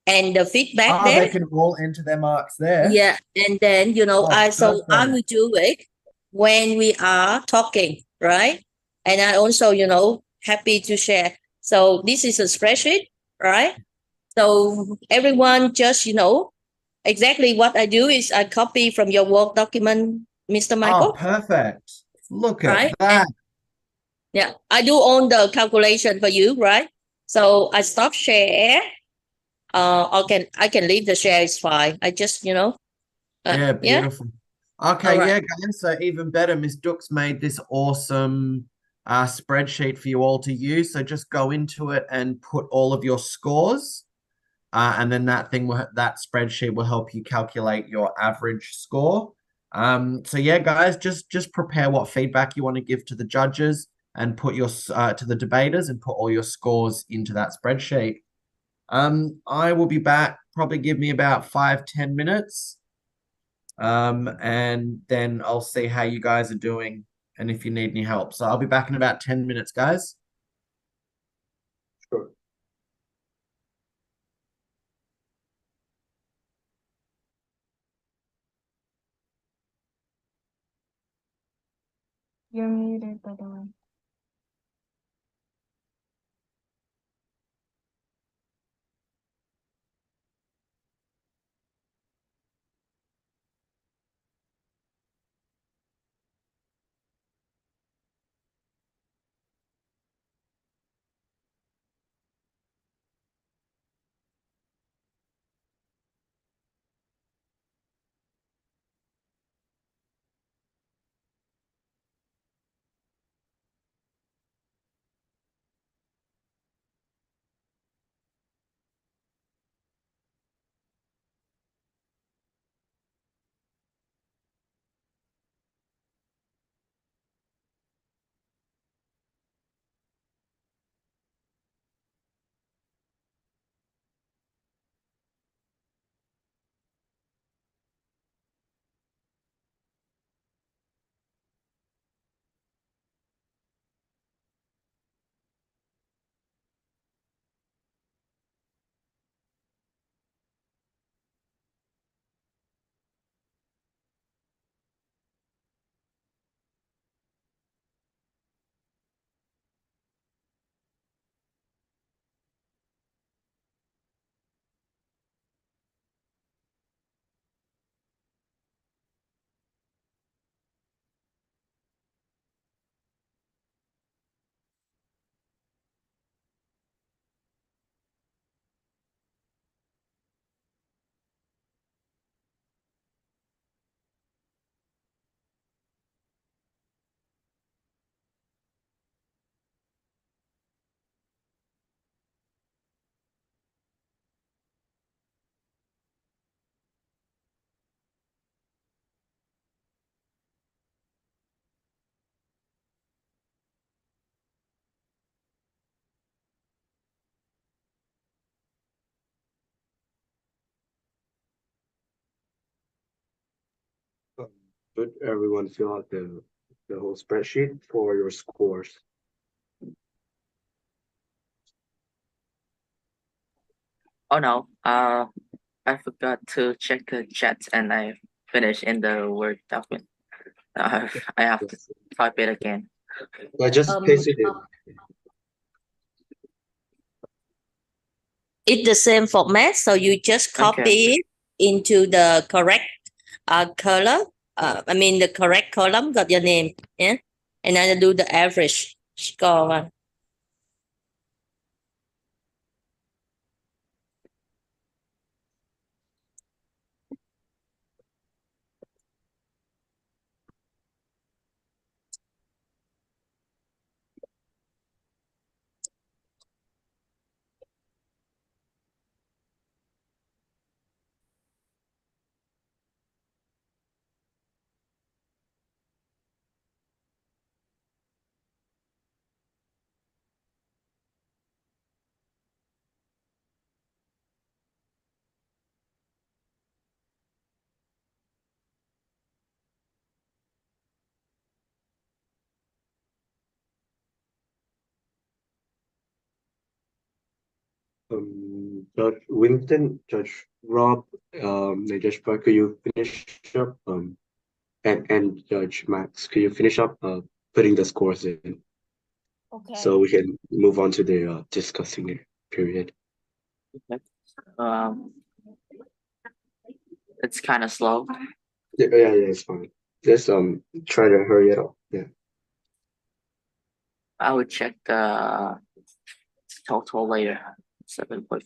and the feedback They there. can all enter their marks there. Yeah, and then Oh, I perfect. will do it when we are talking, right? And I also happy to share. So this is a spreadsheet, right? So everyone just exactly what I do is I copy from your work document, Mr. Oh, Michael, perfect. Look right? at that. Yeah, I do all the calculation for you, right? So I stop share. I can leave the share. It's fine. I just Yeah, yeah. beautiful. Okay, All right. yeah, guys. So even better, Miss Dux made this awesome spreadsheet for you all to use. So just go into it and put all of your scores. And then that spreadsheet will help you calculate your average score. So yeah, guys, just prepare what feedback you want to give to the judges and put your to the debaters and put all your scores into that spreadsheet. I will be back. Probably give me about 5-10 minutes. And then I'll see how you guys are doing and if you need any help. So I'll be back in about 10 minutes, guys. Sure. You're muted, by the way. Should everyone fill out the whole spreadsheet for your scores? Oh no, I forgot to check the chat and I finished in the Word document. I have to type it again. I just paste it in. It's the same format, so you just copy Okay. it into the correct color. I mean the correct column got your name, yeah, and then I do the average score. Judge Winston, Judge Rob, and Judge Parker, you finish up, and Judge Max, could you finish up putting the scores in Okay. so we can move on to the discussing period. Okay. It's kind of slow. Yeah, it's fine. Just try to hurry it up. Yeah. I would check the total later. 7.5.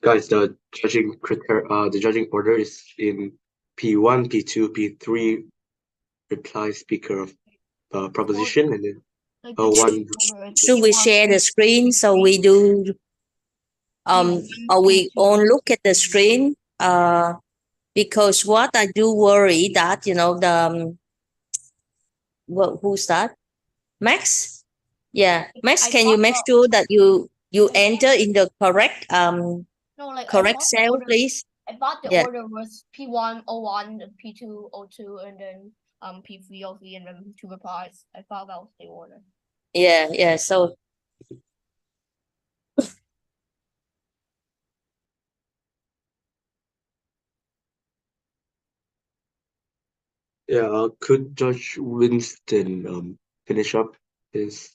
Guys, the judging order is in P1, P2, P3, reply speaker of proposition, and then Like one. Should we share the screen so we do or we all look at the screen? Because what I do worry that who's that? Max? Yeah, Max, I can you thought make the- sure that you enter in the correct No, like I correct thought the cell, order, please? I thought the Yeah. order was P101, P202, and then P303, and then two replies. I thought that was the order. Yeah. So Yeah, could Judge Winston finish up his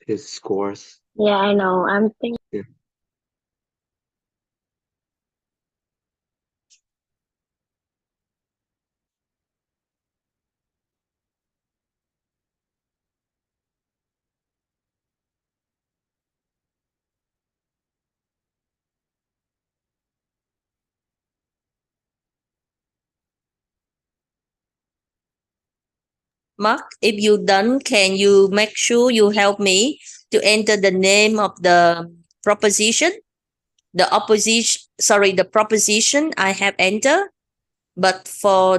his scores. Yeah, I know. I'm thinking. Yeah. Mark, if you done, can you make sure you help me to enter the name of the proposition? The proposition I have entered, but for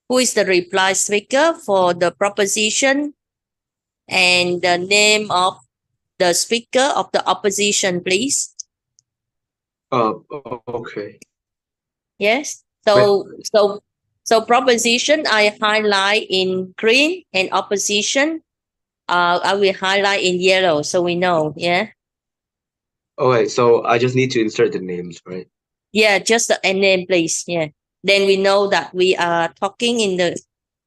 who is the reply speaker for the proposition and the name of the speaker of the opposition, please? Okay. Yes. So proposition I highlight in green and opposition I will highlight in yellow so we know. Yeah. Okay, so I just need to insert the names, right? Yeah, just a name, please. Yeah. Then we know that we are talking in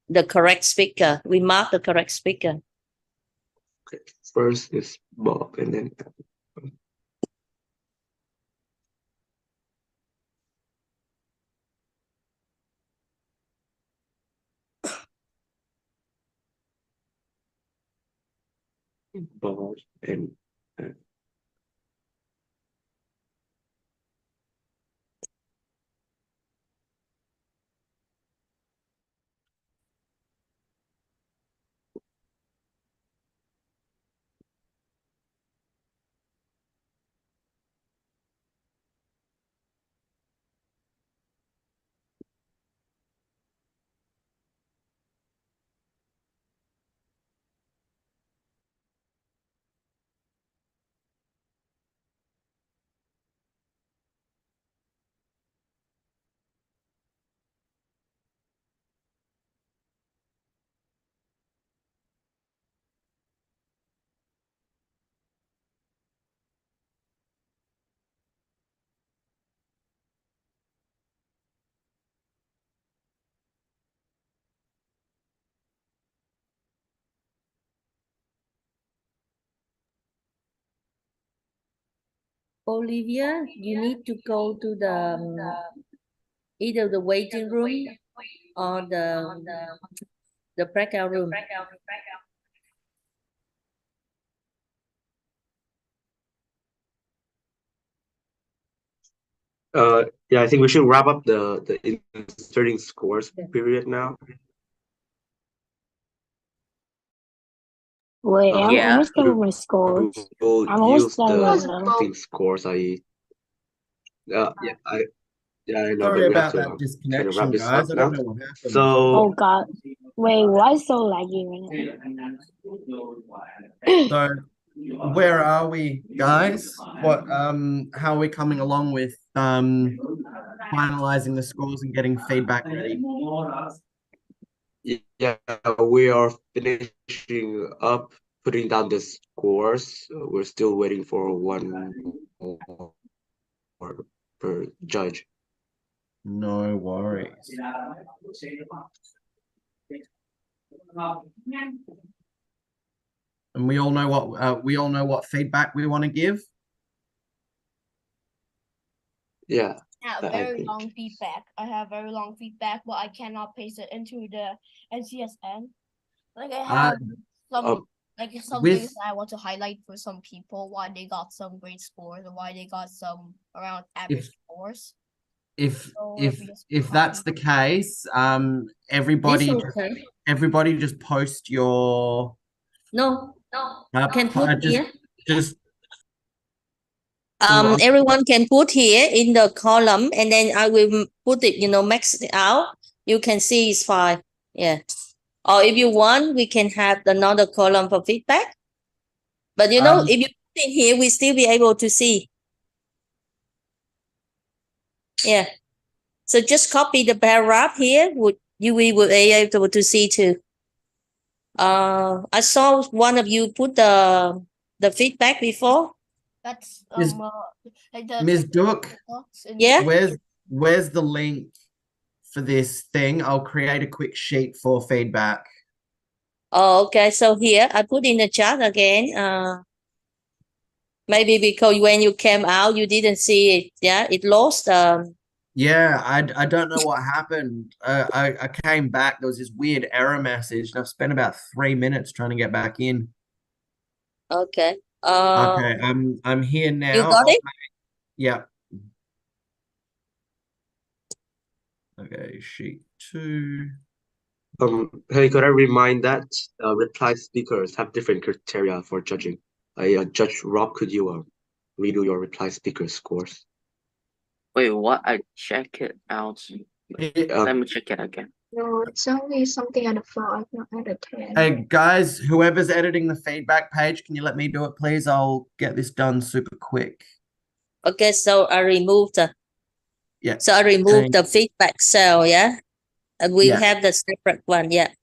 the correct speaker. We mark the correct speaker. Okay. First is Bob, and then Bob and Olivia, you need to go to the either the waiting room or the breakout room. yeah, I think we should wrap up the inserting scores period now. Wait, I'm Yeah. almost done with my scores. We'll I'm almost use done the with them. inserting scores. Yeah, I know, Sorry but we have about to that kind of disconnection, wrap this guys. up I now. don't know what happened. Oh So God. Wait, why so laggy right now? So where are we, guys? How are we coming along with finalizing the scores and getting feedback ready? yeah, we are finishing up putting down the scores. We're still waiting for one more per judge. No worries. And we all know what feedback we want to give. Yeah. I have I very think. long feedback. I have very long feedback, but I cannot paste it into the NCSN. Like I have some some with- things that I want to highlight for some people, why they got some great scores and why they got some around average scores. If So if that's the case, everybody It's okay. everybody just post your No, can put here. just Everyone can put here in the column and then I will put it, max it out. You can see it's fine. Yeah. Or if you want, we can have another column for feedback. But if you put in here, we still be able to see. Yeah. So just copy the paragraph here. We will be able to see too. I saw one of you put the feedback before. That's Ms. like the Ms. Duke, Yeah. Where's the link for this thing? I'll create a quick sheet for feedback. Oh, okay. So here I put in the chat again. Maybe because when you came out, you didn't see it. Yeah, it lost. Yeah, I don't know what happened. I came back. There was this weird error message, and I've spent about 3 minutes trying to get back in. Okay. Okay, I'm here now. You got it? Yeah. Okay, sheet 2. Hey, could I remind that reply speakers have different criteria for judging? Judge Rob, could you redo your reply speaker scores? Wait, what? I check it out. Let me check it again. No, it's only something at a 5, not at a 10. Hey guys, whoever's editing the feedback page, can you let me do it, please? I'll get this done super quick. Okay, so I removed Yeah. So I removed the feedback cell, yeah? And we Yeah. have the separate one, yeah.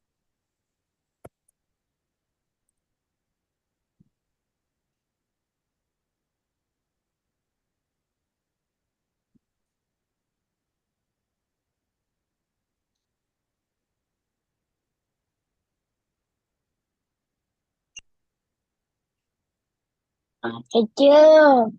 Thấy chưa?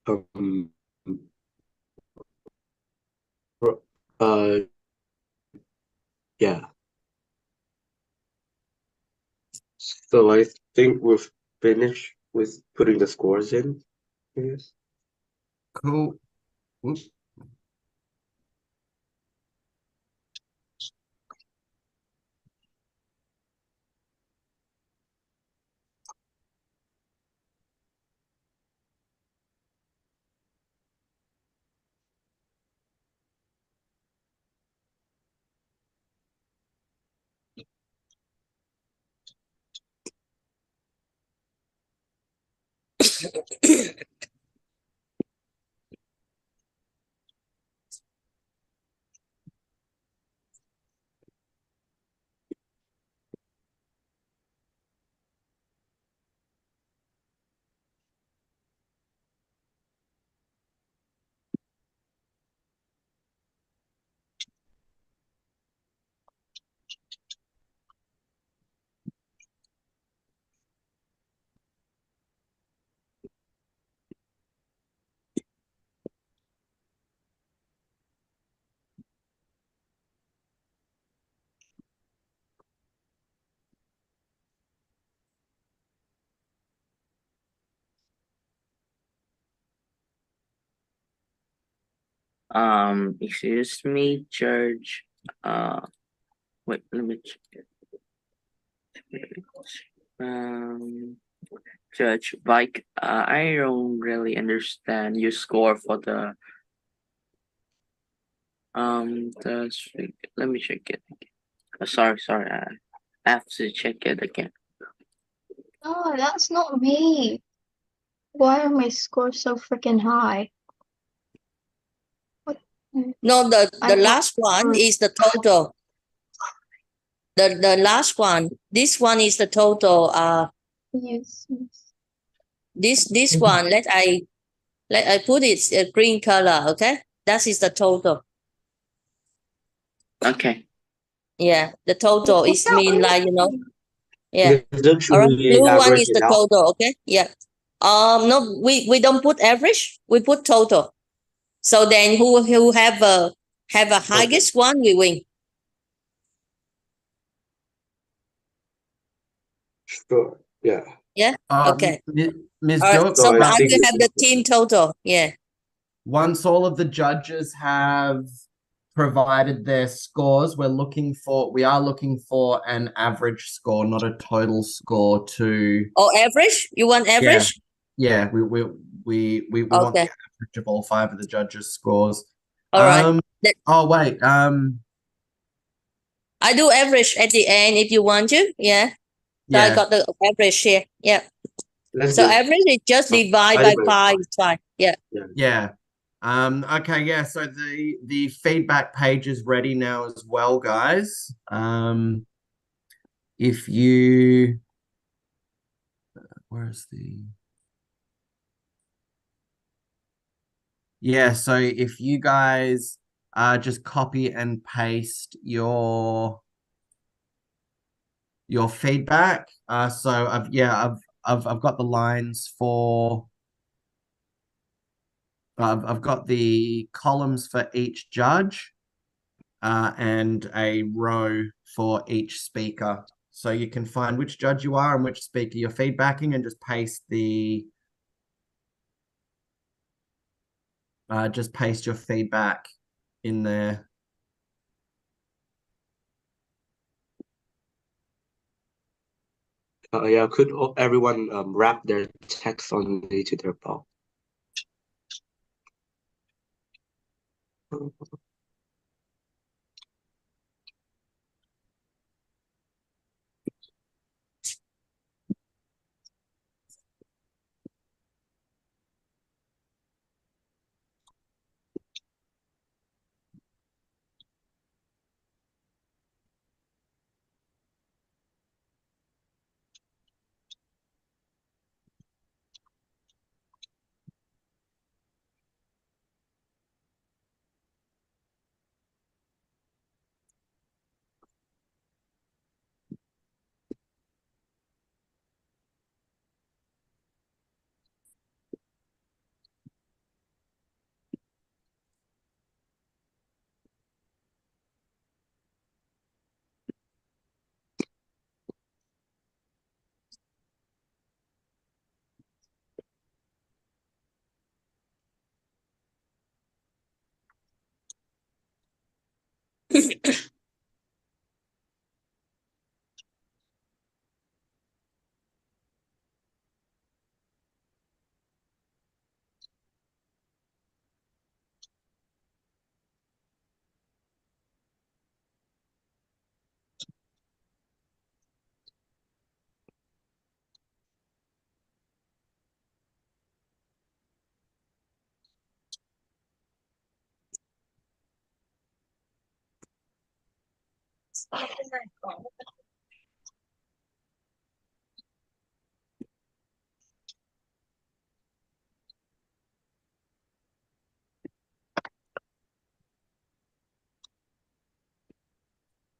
Um, uh, yeah. So I think we've finished with putting the scores in, I guess. Cool. Oops. Excuse me, George. Wait, let me check it. Judge, like, I don't really understand your score for the let me check it again. Sorry, I have to check it again. No, that's not me. Why are my scores so freaking high? What? No, the I last one is the total. The last one. This one is the total. Yes. This one, let I put it a green color, okay? That is the total. Okay. Yeah, the total is mean like, yeah. Don't All right, you blue one average is it the out? total, okay? Yeah. No, we don't put average, we put total. So then who have a highest one, we win. Sure. Yeah. Yeah. Okay. Ms. All right. Doak, So So I I think will have the team total. Yeah. once all of the judges have provided their scores, we are looking for an average score, not a total score to Oh, average? You want average? yeah, we want the Okay. average of all 5 of the judges' scores. All right. Oh wait, I do average at the end if you want to. Yeah. So I Yeah. got the average here. Yeah. Let's So just average is just divide by 5 is fine. Yeah. Yeah. Okay, yeah, so the feedback page is ready now as well, guys. If you where's the yeah, so if you guys just copy and paste your feedback. So I've got the lines for I've got the columns for each judge and a row for each speaker. So you can find which judge you are and which speaker you're feedbacking and just paste your feedback in there. Yeah, could everyone wrap their text only to their box?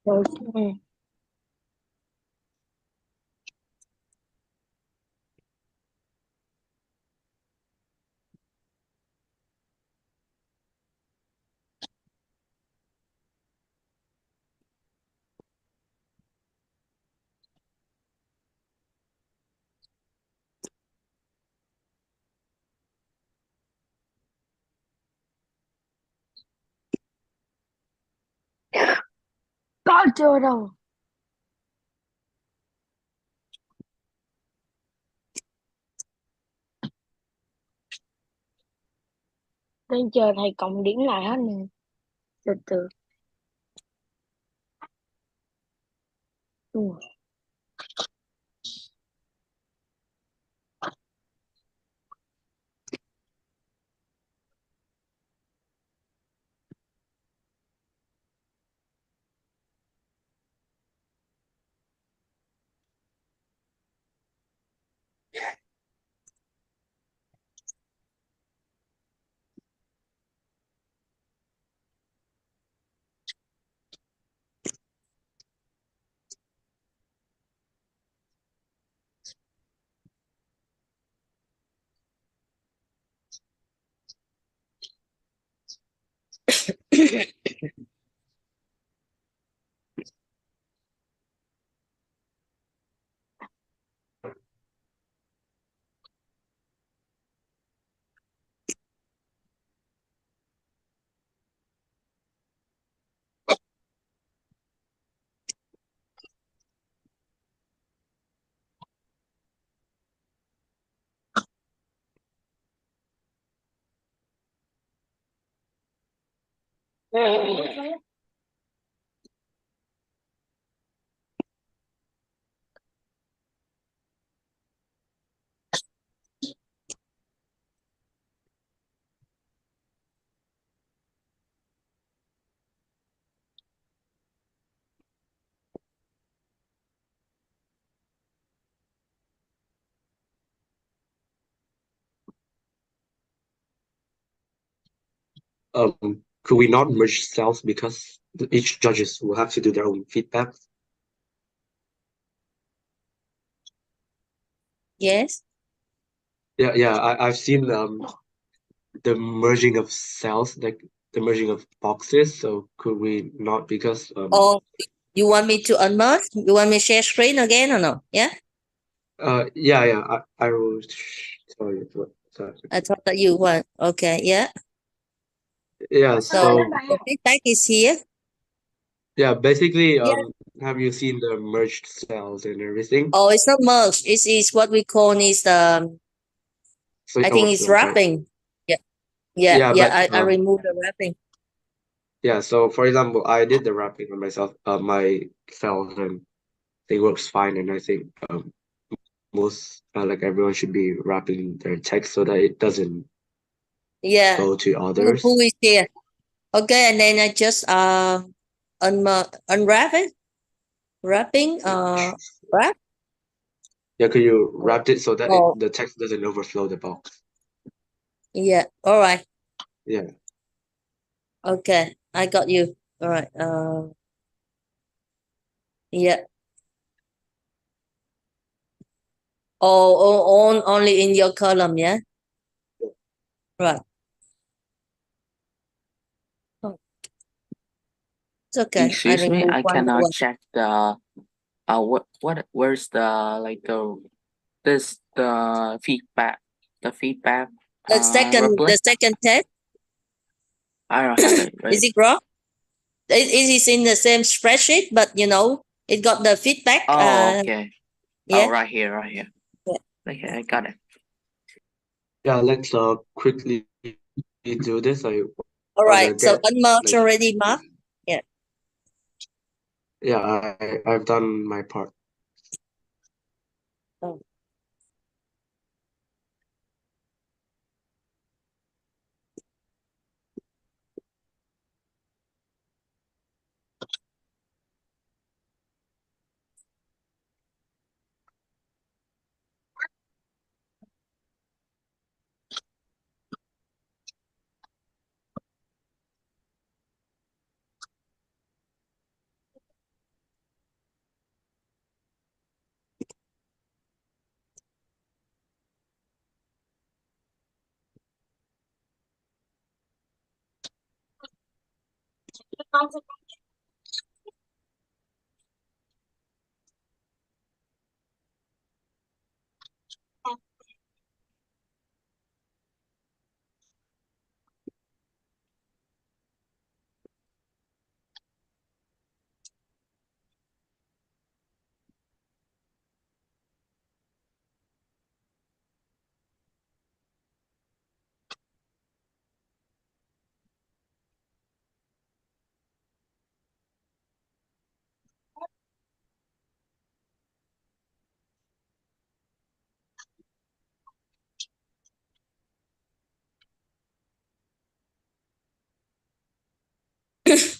Okay. Có chưa đâu. Đang chờ thầy cộng điểm lại hết nè. Từ từ. Ừ. could we not merge cells because each judges will have to do their own feedback? Yes. Yeah, I've seen the merging of cells, like the merging of boxes. So could we not, because Oh, you want me to unmerge? You want me to share screen again or no? Yeah. yeah, I will. Sorry, sorry. I thought that you want. Okay. Yeah. Yeah, So so the feedback is here. yeah, basically, Yeah. have you seen the merged cells and everything? Oh, it's not merged. It's what we call is So I it think it's overflows, right? wrapping. Yeah. Yeah, but I removed the wrapping. yeah. So for example, I did the wrapping on myself, my cells, and it works fine. And I think most like everyone should be wrapping their text so that it doesn't Yeah. go to others. Who is here? Okay, and then I just unwrap it. Wrapping wrap. Yeah, could you wrap it so that Oh, the text doesn't overflow the box? yeah. All right. Yeah. Okay, I got you. All right. Yeah. Oh, only in your column, yeah. Right. Oh, it's okay. I Excuse me, remove I one by cannot one. check the where's the like the feedback, The reply. second tab, I don't have it, is right? it wrong? It is in the same spreadsheet, but it got the feedback. Oh, okay. Yeah. Oh, right here. Yeah. Okay, I got it. Yeah, let's quickly do this. I All wanna right. So get unmarked like already marked. Yeah. yeah, I've done my part. Oh.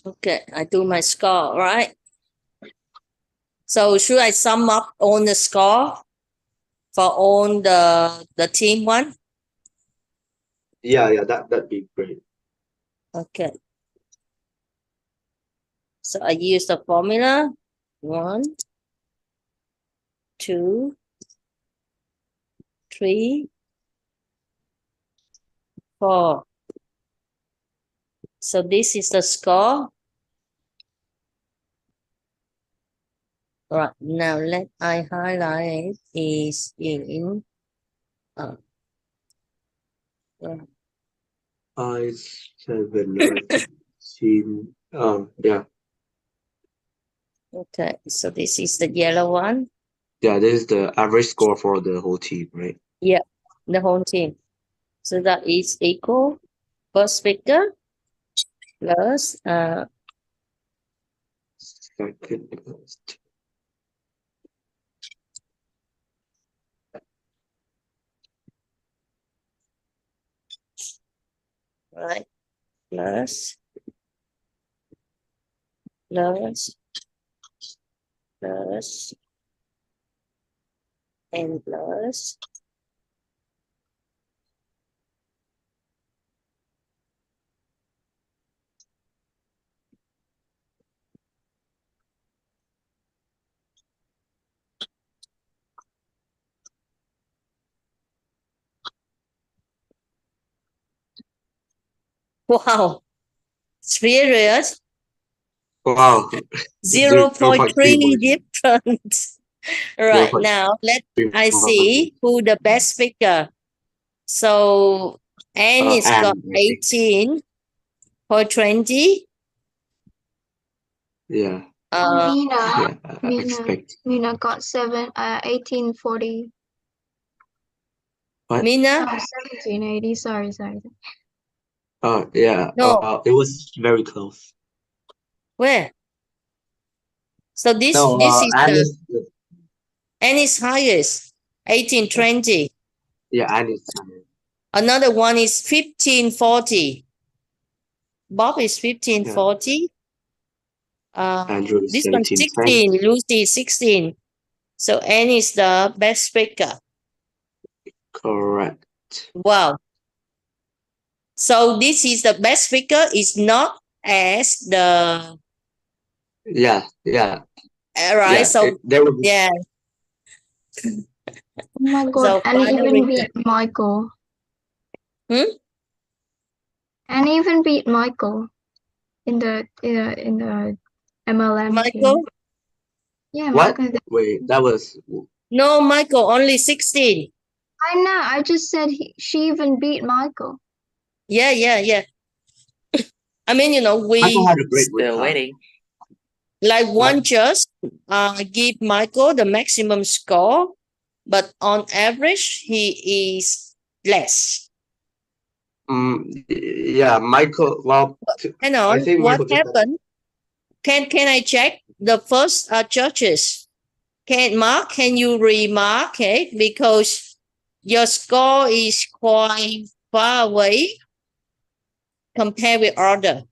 Okay, I do my score, right? So should I sum up on the score for all the team one? Yeah, that'd be great. Okay. So I use the formula 1, 2, 3, 4. So this is the score. Right now let I highlight is in I7 15. Yeah. Okay, so this is the yellow one. Yeah, this is the average score for the whole team, right? Yeah, the whole team. So that is equal first speaker plus Second. right plus plus plus and plus Wow. Serious? Wow. 0.3 0.3 different. Right, now let I see who the best speaker. So Anne is got Anne, I think. 18 for 20. Yeah. Mina, Yeah, I Mina, expect. Mina got 1840. What? Mina? Oh, 1780. Sorry. Oh, yeah. No. It was very close. Where? So this No, is Anne the is, Anne is highest, 1820. yeah, Anne is higher. Another one is 1540. Bob is 1540. Andrew is This one 1710. 16, Lucy is 16. So Anne is the best speaker. Correct. Wow. So this is the best speaker is not as the Yeah. right. Yeah. So There will be. yeah. Oh my god, So and final even result. beat Michael. Hmm? And even beat Michael in the MLM Michael? team. Yeah, What? Michael. Wait, that was. No, Michael, only 16. I know. I just said she even beat Michael. Yeah. I mean, you know, Michael we had a great Still waiting. like one judge give Michael the maximum score, but on average he is less. Yeah, Michael. Well, Hang I on, think what Michael just. happened? Can I check the first judges? Mark, can you remark it? Because your score is quite far away compared with other.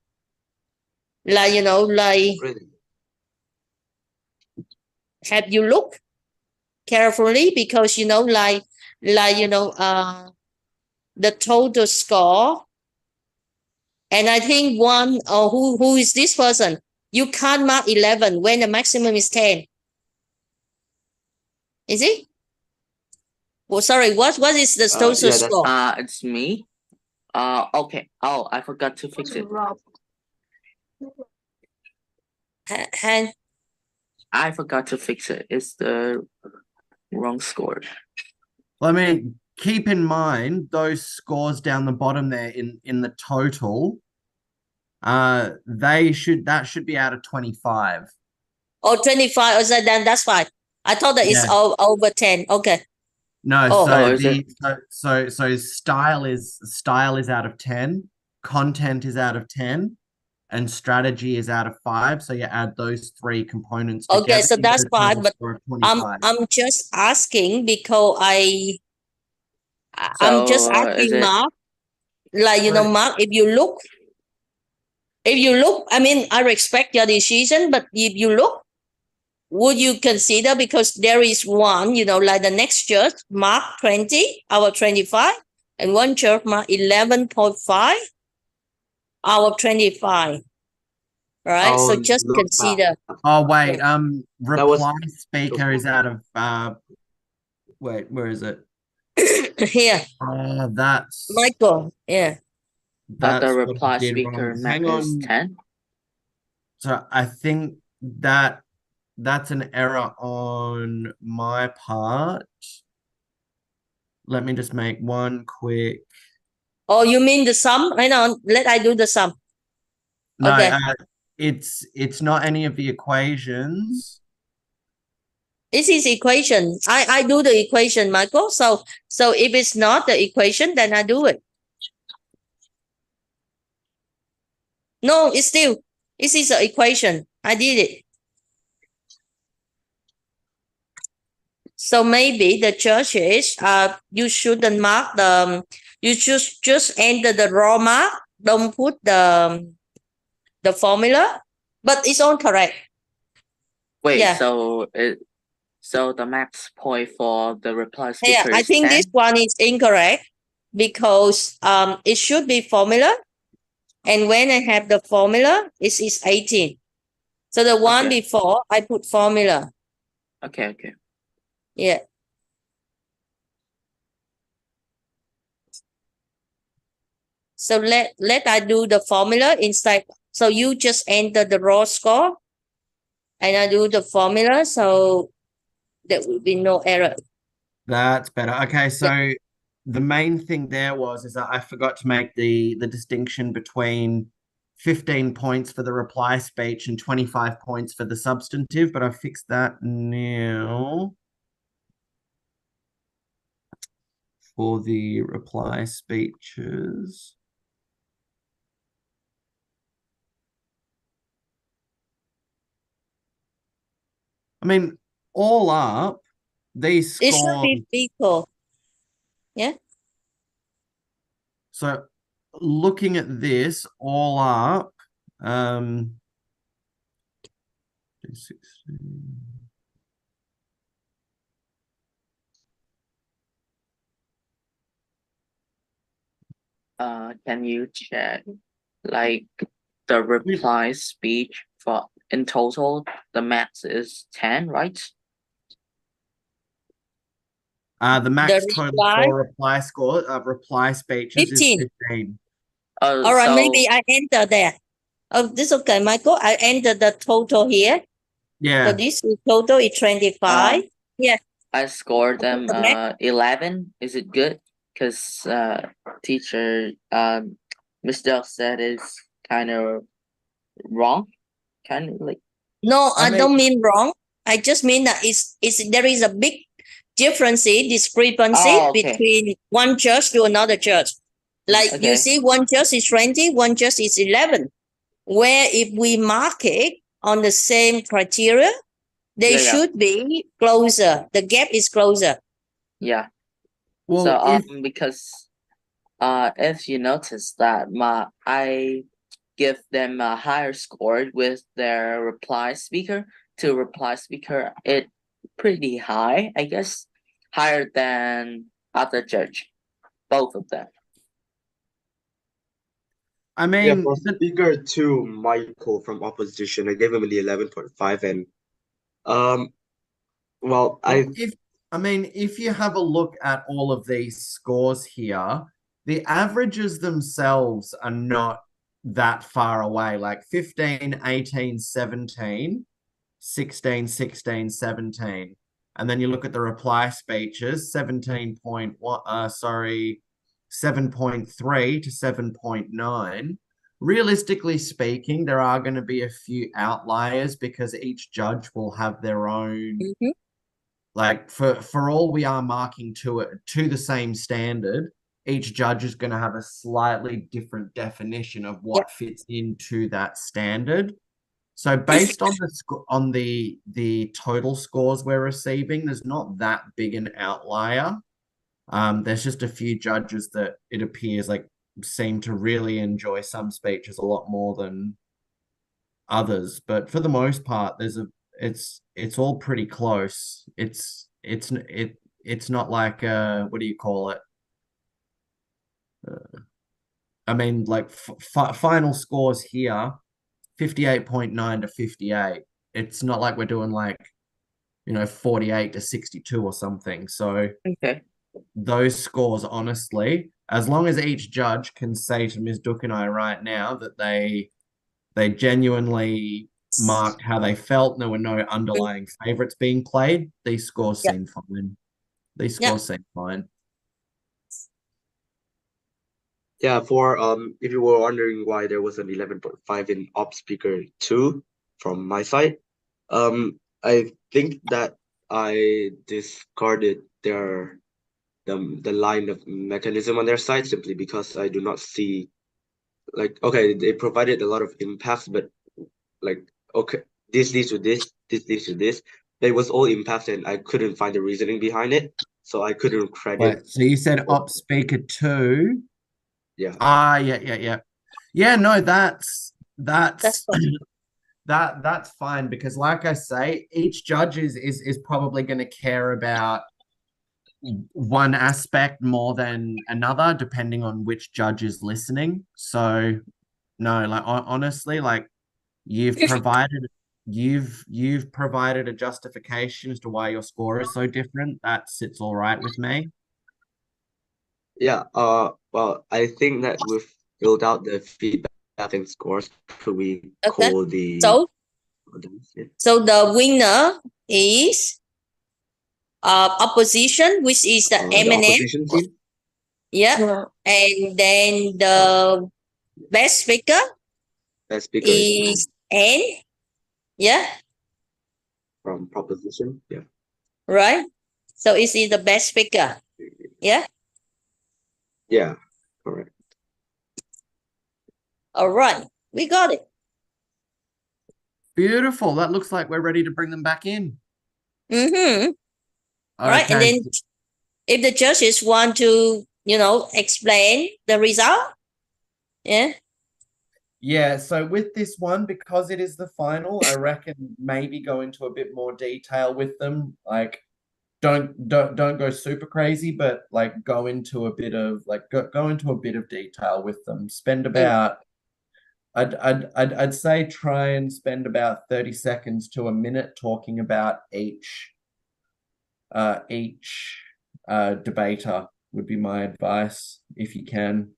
Like, you know, like, Really? have you looked carefully? Because, you know, you know, the total score. And I think one, who is this person? You can't mark 11 when the maximum is 10. Is it? Well, sorry, what is the total Yeah, that's. score? It's me. Okay. Oh, I forgot to fix it. Rob. And I forgot to fix it. It's the wrong score. Well, I mean, keep in mind those scores down the bottom there in the total. That should be out of 25. oh, 25. Oh, so then that's fine. I thought that it's Yeah. over 10. Okay. No, Oh. so is it? so style is out of 10, content is out of 10, and strategy is out of 5. So you add those three components together. Okay, so you get that's a total fine. But score of 25. I'm just asking because I'm just So, asking is it? Mark, like, you know, Right. Mark, if you look, I mean, I respect your decision, but if you look, would you consider, because there is one, you know, like the next church, Mark 20, our 25, and one church, Mark 11.5, our 25. Right? Oh, So just not consider. bad. Oh wait, reply was- speaker is out of wait, where is it? Here, Oh, that's Michael. Yeah. But the what I reply did speaker wrong. max Hang is on. 10. So I think that's an error on my part. Let me just make one quick. Oh, you mean the sum? Hang on, let I do the sum. No, Okay. it's not any of the equations. This is equation. I do the equation, Michael. So if it's not the equation, then I do it. No, it's still, this is the equation. I did it. So maybe the churches, you shouldn't mark you just enter the raw mark. Don't put the formula, but it's all correct. Wait, Yeah. so the max point for the reply speaker Yeah, I is think 10? this one is incorrect because it should be formula. And when I have the formula, it is 18. So the one Okay. before, I put formula. Okay. Yeah. So let I do the formula inside. So you just enter the raw score and I do the formula. So there will be no error. That's better. Okay, so the main thing there is that I forgot to make the distinction between 15 points for the reply speech and 25 points for the substantive, but I fixed that now. For the reply speeches. I mean, all up, these It should scores. be equal. Yeah. So looking at this all up, 16. Can you check like the reply speech for in total the max is 10, right? The max The total reply? for reply speeches 15. is 15. All right, maybe I enter there. Oh, this okay, Michael. I enter the total here. Yeah. So this is total is 25. Yeah. I scored them The max? 11. Is it good? Because teacher Miss Duck said it's kind of wrong. Kind of like No, I don't mean wrong. I just mean that there is a big discrepancy Oh, okay. between one judge to another judge. Like you Okay. see, one judge is 20, one judge is 11. Where if we mark it on the same criteria, they Yeah, yeah. should be closer. The gap is closer. Yeah. Well, So because if you notice that I give them a higher score with their reply speaker to reply speaker, it pretty high, I guess, higher than other judge, both of them. I mean, yeah, for speaker 2, Michael from opposition, I gave him the 11.5, and well, if you have a look at all of these scores here, the averages themselves are not that far away, like 15, 18, 17, 16, 16, 17. And then you look at the reply speeches, 7.3 to 7.9. Realistically speaking, there are going to be a few outliers because each judge will have their own like for all we are marking to the same standard, each judge is going to have a slightly different definition of what fits into that standard. So based on the total scores we're receiving, there's not that big an outlier. There's just a few judges that it appears like seem to really enjoy some speeches a lot more than others, but for the most part, it's all pretty close. It's not like what do you call it? I mean, like final scores here, 58.9 to 58. It's not like we're doing like 48 to 62 or something. So okay, those scores, honestly, as long as each judge can say to Ms. Duke and I right now that they genuinely marked how they felt and there were no underlying favorites being played, these scores seem fine. These scores seem fine. Yeah, for if you were wondering why there was an 11.5 in op speaker 2 from my side, I think that I discarded the line of mechanism on their side simply because I do not see, like, okay, they provided a lot of impacts, but like, okay, this leads to this leads to this. It was all impacts and I couldn't find the reasoning behind it, so I couldn't credit. Wait, so you said op speaker 2? Yeah. Yeah, no, that's fine. That's fine because like I say, each judge is probably going to care about one aspect more than another depending on which judge is listening. So no, like honestly, like you've provided a justification as to why your score is so different. That sits all right with me. Yeah, well, I think that with filled out the feedback and scores, could we Okay. call the So the winner is opposition, which is the the M&M. opposition team? Yeah. And then the best speaker Best speaker is N. Yeah. from proposition. Yeah. Right. So is he the best speaker? Yeah. Yeah, correct. All right. We got it. Beautiful. That looks like we're ready to bring them back in. Mm-hmm. All right. And Okay. then if the judges want to, explain the result. Yeah. Yeah, so with this one, because it is the final, I reckon maybe go into a bit more detail with them. Like, don't go super crazy, but like go into a bit of go into a bit of detail with them. Spend about I'd say try and spend about 30 seconds to a minute talking about each debater would be my advice if you can.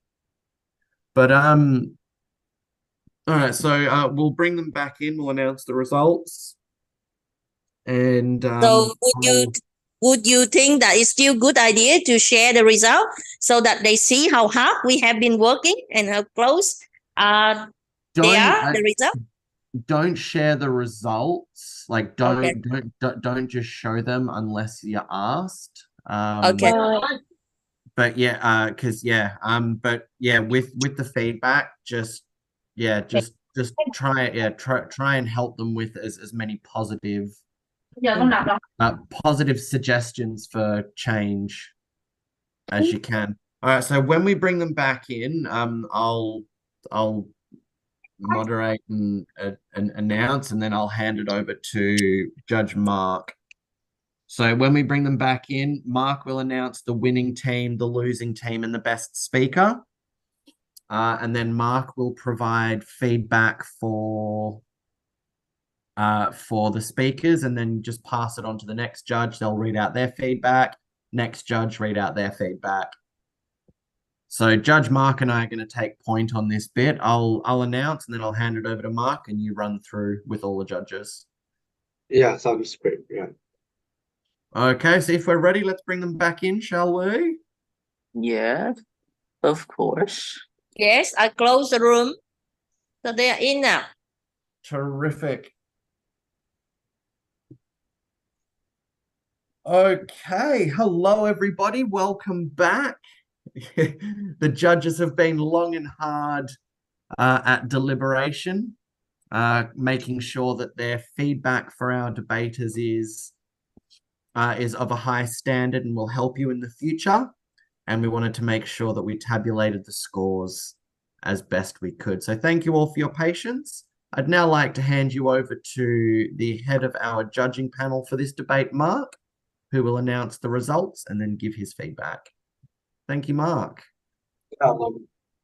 But all right, so we'll bring them back in. We'll announce the results. And So would you think that it's still a good idea to share the result so that they see how hard we have been working and how close they are, the result? don't share the results. Like Okay. don't just show them unless you're asked. Okay. But yeah, but yeah, with the feedback, just try and help them with as many positive positive suggestions for change as you can. All right, so when we bring them back in, I'll moderate and announce, and then I'll hand it over to Judge Mark. So when we bring them back in, Mark will announce the winning team, the losing team, and the best speaker. And then Mark will provide feedback for the speakers, and then just pass it on to the next judge. They'll read out their feedback. Next judge read out their feedback. So Judge Mark and I are going to take point on this bit. I'll announce, and then I'll hand it over to Mark, and you run through with all the judges. Yeah, sounds great. Yeah. Okay, so if we're ready, let's bring them back in, shall we? Yeah, of course. Yes, I close the room. So they are in now. Terrific. Okay, hello everybody. Welcome back. The judges have been long and hard at deliberation, making sure that their feedback for our debaters is of a high standard and will help you in the future. And we wanted to make sure that we tabulated the scores as best we could. So thank you all for your patience. I'd now like to hand you over to the head of our judging panel for this debate, Mark, who will announce the results and then give his feedback. Thank you, Mark.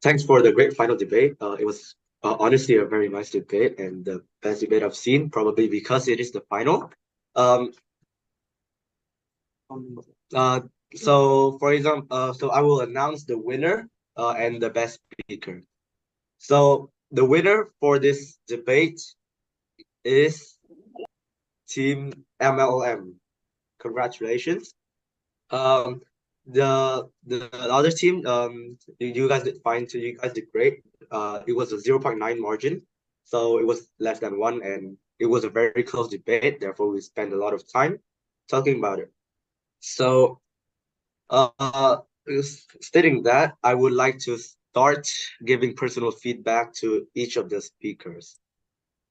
Thanks for the great final debate. It was honestly a very nice debate and the best debate I've seen, probably because it is the final. So for example, so I will announce the winner and the best speaker. So the winner for this debate is Team MLM. Congratulations. The other team, you guys did fine too. You guys did great. It was a 0.9 margin, so it was less than 1, and it was a very close debate. Therefore, we spent a lot of time talking about it. So, stating that, I would like to start giving personal feedback to each of the speakers.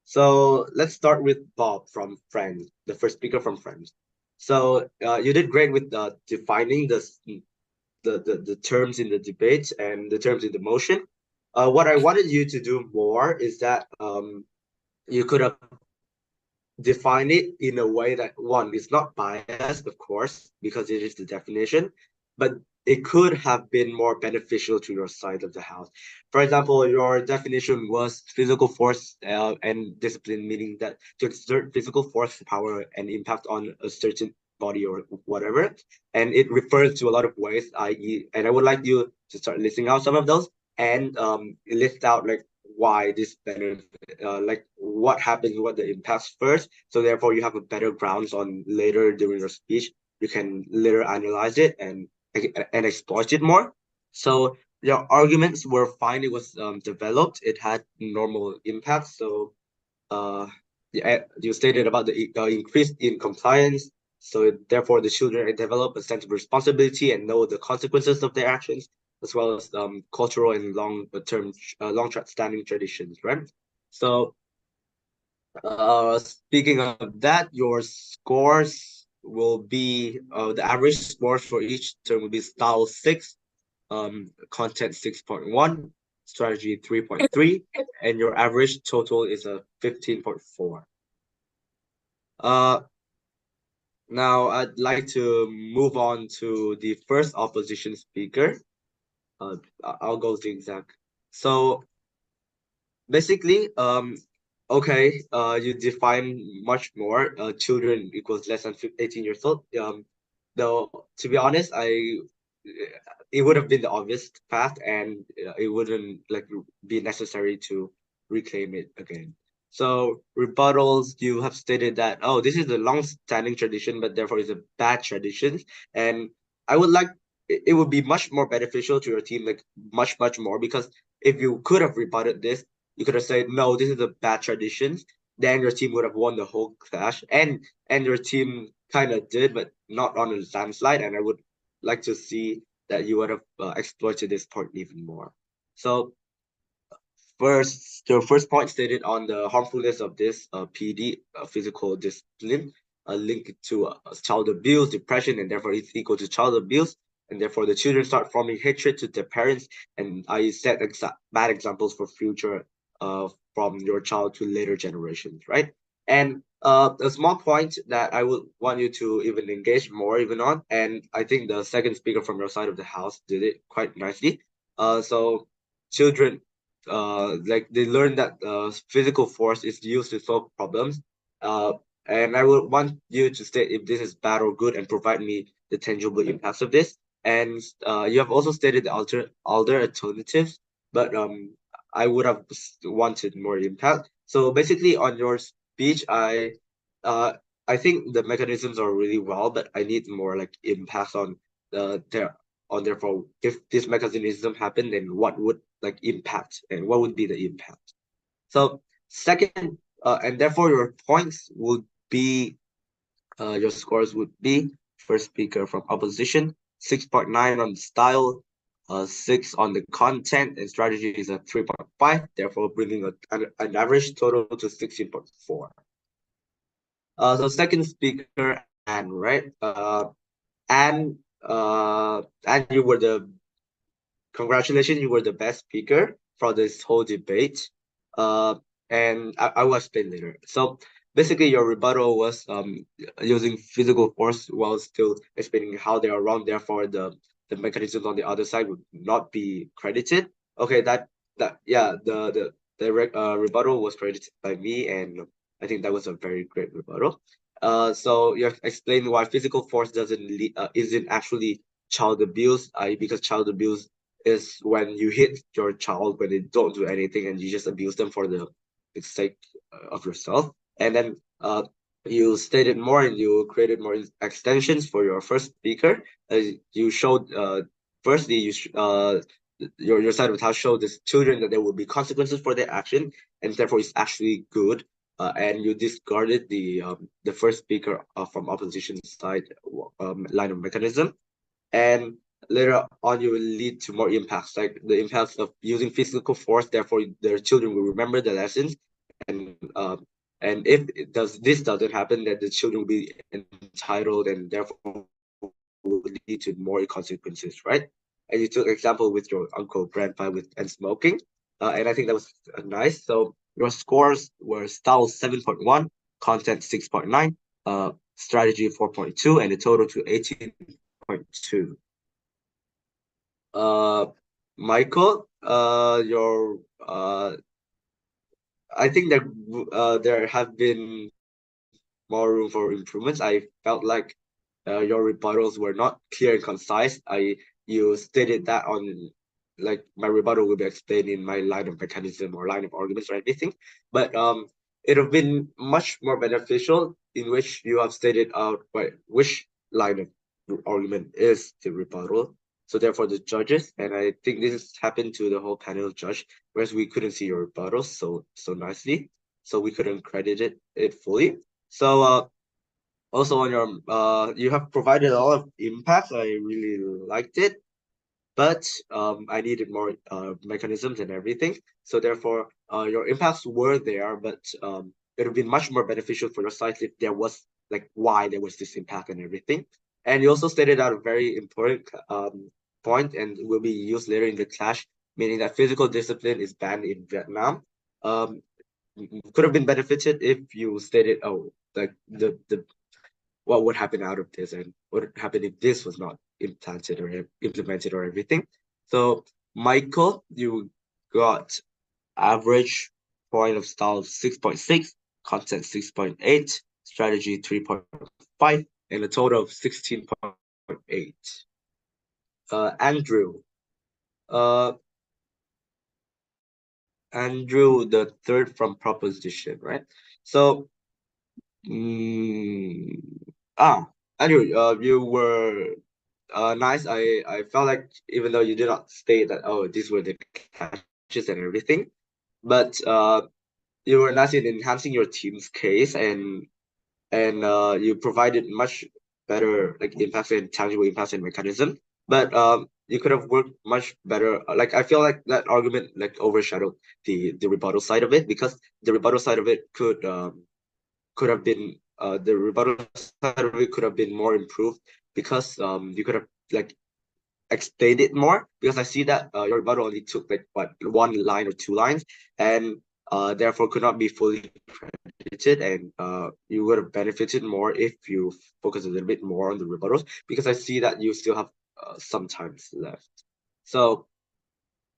So let's start with Bob from Friends, the first speaker from Friends. So you did great with defining the terms in the debate and the terms in the motion. What I wanted you to do more is that you could have defined it in a way that, one, it's not biased, of course, because it is the definition, but it could have been more beneficial to your side of the house. For example, your definition was physical force and discipline, meaning that to exert physical force, power, and impact on a certain body or whatever. And it refers to a lot of ways, i.e., and I would like you to start listing out some of those. and list out like why this benefit, like what happens, what the impacts first. So therefore, you have a better grounds on later during your speech. You can later analyze it and exploit it more. So your arguments were fine. It was developed. It had normal impact. So you stated about the increase in compliance. So therefore, the children develop a sense of responsibility and know the consequences of their actions, as well as cultural and long-standing traditions, right? So, speaking of that, your scores will be the average scores for each term will be style 6, content 6.1, strategy 3.3, and your average total is a 15.4. Now I'd like to move on to the first opposition speaker. I'll go to exact. So basically, okay, you define much more. Children equals less than 18 years old. Though to be honest, it would have been the obvious path, and it wouldn't like be necessary to reclaim it again. So rebuttals, you have stated that, oh, this is a long-standing tradition, but therefore it's a bad tradition. And I would like it would be much more beneficial to your team, like much more, because if you could have rebutted this, you could have said, no, this is a bad tradition. Then your team would have won the whole clash, and your team kind of did, but not on a landslide. And I would like to see that you would have exploited this point even more. So the first point stated on the harmfulness of this PD, physical discipline, linked to child abuse, depression, and therefore it's equal to child abuse. And therefore the children start forming hatred to their parents. And I set bad examples for future from your child to later generations, right? And a small point that I would want you to even engage more even on, and I think the second speaker from your side of the house did it quite nicely. So children like they learn that physical force is used to solve problems. And I would want you to state if this is bad or good and provide me the tangible impacts of this. And you have also stated the other alternatives, but I would have wanted more impact. So basically, on your speech, uh I think the mechanisms are really well, but I need more like impacts on their therefore if this mechanism happened, then what would like impact and what would be the impact. So second, and therefore your points would be your scores would be first speaker from opposition 6.9 on the style, 6 on the content, and strategy is a 3.5, therefore bringing an average total to 16.4. So second speaker, Anne, right? And you were the congratulations, you were the best speaker for this whole debate. And I will explain later. So basically, your rebuttal was using physical force while still explaining how they are wrong. Therefore, the mechanisms on the other side would not be credited. Okay, the rebuttal was credited by me, and I think that was a very great rebuttal. So you have explained why physical force isn't actually child abuse. Because child abuse is when you hit your child when they don't do anything and you just abuse them for the sake of yourself. And then you stated more and you created more extensions for your first speaker. You showed firstly your side of the house showed the children that there will be consequences for their action, and therefore it's actually good. And you discarded the first speaker from opposition side line of mechanism. And later on you will lead to more impacts, like the impacts of using physical force. Therefore their children will remember the lessons, and if this doesn't happen, then the children will be entitled and therefore will lead to more consequences, right? And you took example with your uncle grandpa and smoking, and I think that was nice. So your scores were style 7.1, content 6.9, strategy 4.2, and the total to 18.2. Michael, I think that there have been more room for improvements. I felt like your rebuttals were not clear and concise. You stated that on like my rebuttal will be explained in my line of mechanism or line of arguments or anything. But it have been much more beneficial in which you have stated out which line of argument is the rebuttal. So therefore the judges, and I think this has happened to the whole panel judge, whereas we couldn't see your rebuttals so nicely, so we couldn't credit it fully. So also on your you have provided a lot of impact. I really liked it, but I needed more mechanisms and everything. So therefore, your impacts were there, but it would have been much more beneficial for your site if there was like why there was this impact and everything. And you also stated out a very important point, and will be used later in the clash, meaning that physical discipline is banned in Vietnam. Could have been benefited if you stated, oh, like the what would happen out of this and what would happen if this was not implanted or implemented or everything. So Michael, you got average point of style 6.6, content 6.8, strategy 3.5, and a total of 16.8. Andrew, Andrew, the third from proposition, right? So Andrew, you were nice. I felt like even though you did not state that, oh, these were the catches and everything, but you were nice in enhancing your team's case, and you provided much better like impacts and tangible impacts and mechanism. But you could have worked much better. Like I feel like that argument like overshadowed the rebuttal side of it, because the rebuttal side of it could have been the rebuttal side of it could have been more improved, because you could have like explained it more, because I see that your rebuttal only took like what, one line or two lines, and therefore could not be fully credited, and you would have benefited more if you focus a little bit more on the rebuttals, because I see that you still have some time left. So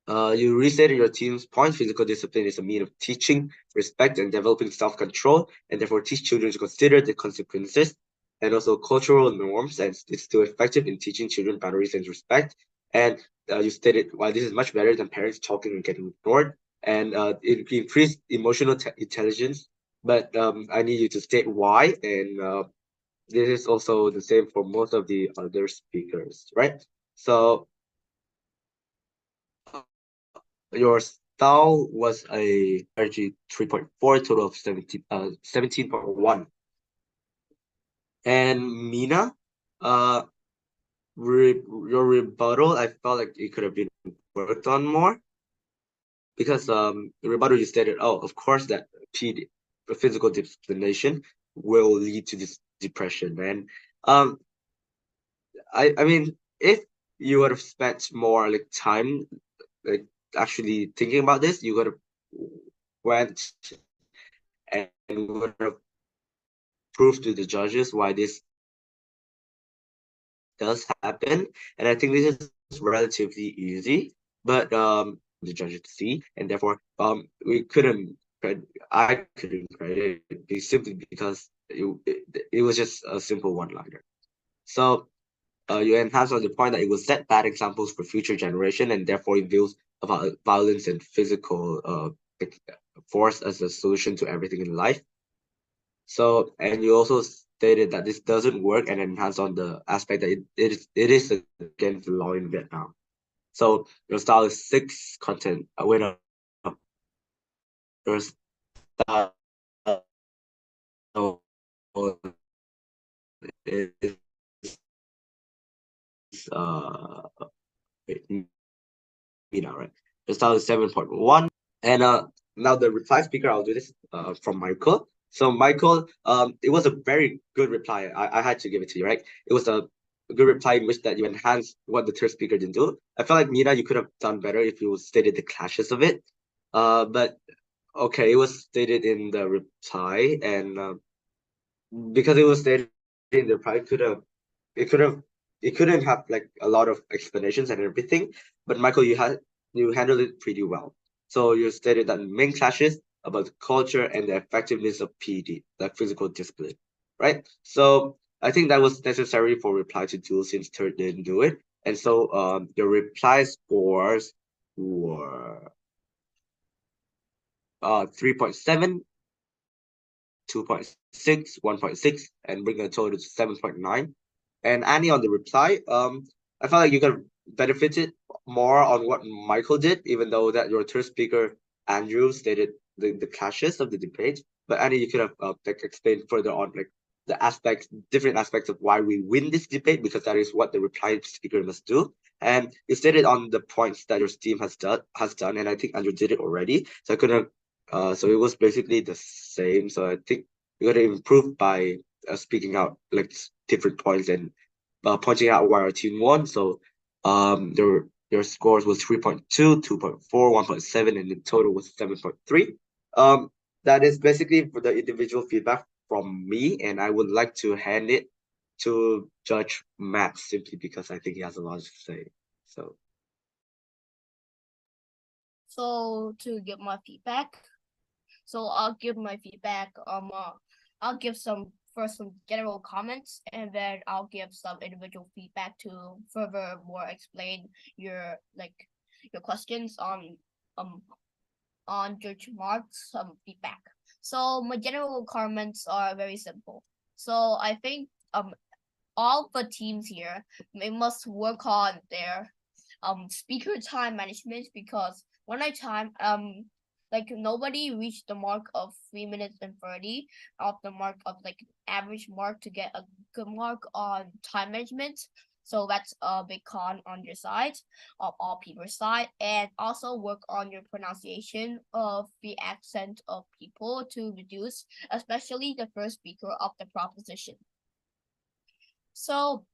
you restated your team's point. Physical discipline is a means of teaching respect and developing self-control, and therefore teach children to consider the consequences and also cultural norms, and it's still effective in teaching children boundaries and respect. And you stated, while this is much better than parents talking and getting ignored, and it increased emotional intelligence. But I need you to state why, and this is also the same for most of the other speakers, right? So your style was a RG 3.4, total of 17.1. And Mina, your rebuttal, I felt like it could have been worked on more, because the rebuttal you stated, oh, of course that physical disciplination will lead to this depression. And I mean, if you would have spent more like time like actually thinking about this, you would have went and would have proved to the judges why this does happen. And I think this is relatively easy, but the judges to see, and therefore I couldn't credit it simply because it was just a simple one-liner. So you enhance on the point that it will set bad examples for future generation, and therefore it views about violence and physical force as a solution to everything in life. So, and you also stated that this doesn't work, and enhance on the aspect that it is against the law in Vietnam. So your style is 6, content. Wait, no. Your style is wait, right? Your style is 7.1. And now the reply speaker, I'll do this from Michael. So Michael, it was a very good reply. I had to give it to you, right? It was a good reply in which that you enhanced what the third speaker didn't do. I felt like Mina, you could have done better if you stated the clashes of it. But okay, it was stated in the reply, and because it was stated in the reply, it couldn't have like a lot of explanations and everything. But Michael, you handled it pretty well. So you stated that main clashes about the culture and the effectiveness of PD, like physical discipline, right? So I think that was necessary for reply to do, since third didn't do it. And so your reply scores were 3.7, 2.6, 1.6, and bring a total to 7.9. And Annie, on the reply, I felt like you got benefited more on what Michael did, even though that your third speaker, Andrew, stated the clashes of the debate. But Annie, you could have like explained further on like the aspects, different aspects of why we win this debate, because that is what the reply speaker must do. And you stated on the points that your team has done, and I think Andrew did it already. So I couldn't. So it was basically the same. So I think you got to improve by speaking out like different points and pointing out why our team won. So your scores was 3.2, 2.4, 1.7, and the total was 7.3. That is basically for the individual feedback from me, and I would like to hand it to Judge Max simply because I think he has a lot to say. So to give my feedback, I'll give my feedback. I'll give some general comments, and then I'll give some individual feedback to furthermore explain your questions on Judge Mark's feedback. So my general comments are very simple. So I think all the teams here, they must work on their speaker time management, because when I time like nobody reached the mark of 3 minutes and 30 of the mark of like average mark to get a good mark on time management. So that's a big con on your side, of all people's side, and also work on your pronunciation of the accent of people to reduce, especially the first speaker of the proposition. So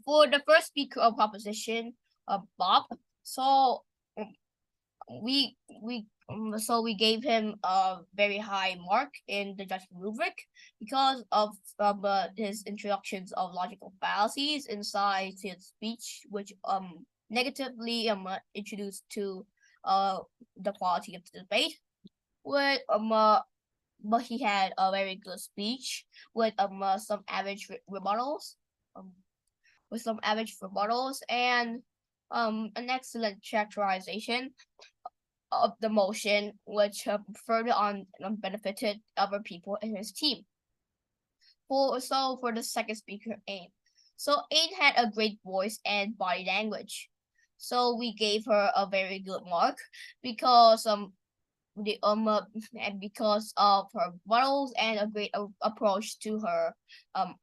for the first speaker of proposition, Bob, so we gave him a very high mark in the judgment rubric because of his introductions of logical fallacies inside his speech, which negatively introduced to the quality of the debate. With but he had a very good speech with some average rebuttals, and an excellent characterization of the motion, which further on benefited other people in his team. For the second speaker, Ain. So Ain had a great voice and body language. So we gave her a very good mark because and because of her models and a great approach to her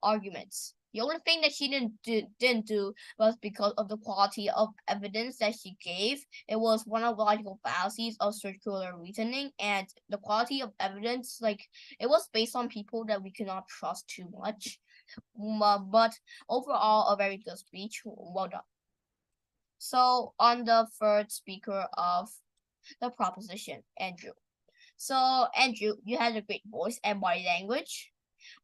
arguments. The only thing that she didn't do was because of the quality of evidence that she gave. It was one of the logical fallacies of circular reasoning, and the quality of evidence, like it was based on people that we cannot trust too much. But overall, a very good speech. Well done. So on the third speaker of the proposition, Andrew. So Andrew, you had a great voice and body language.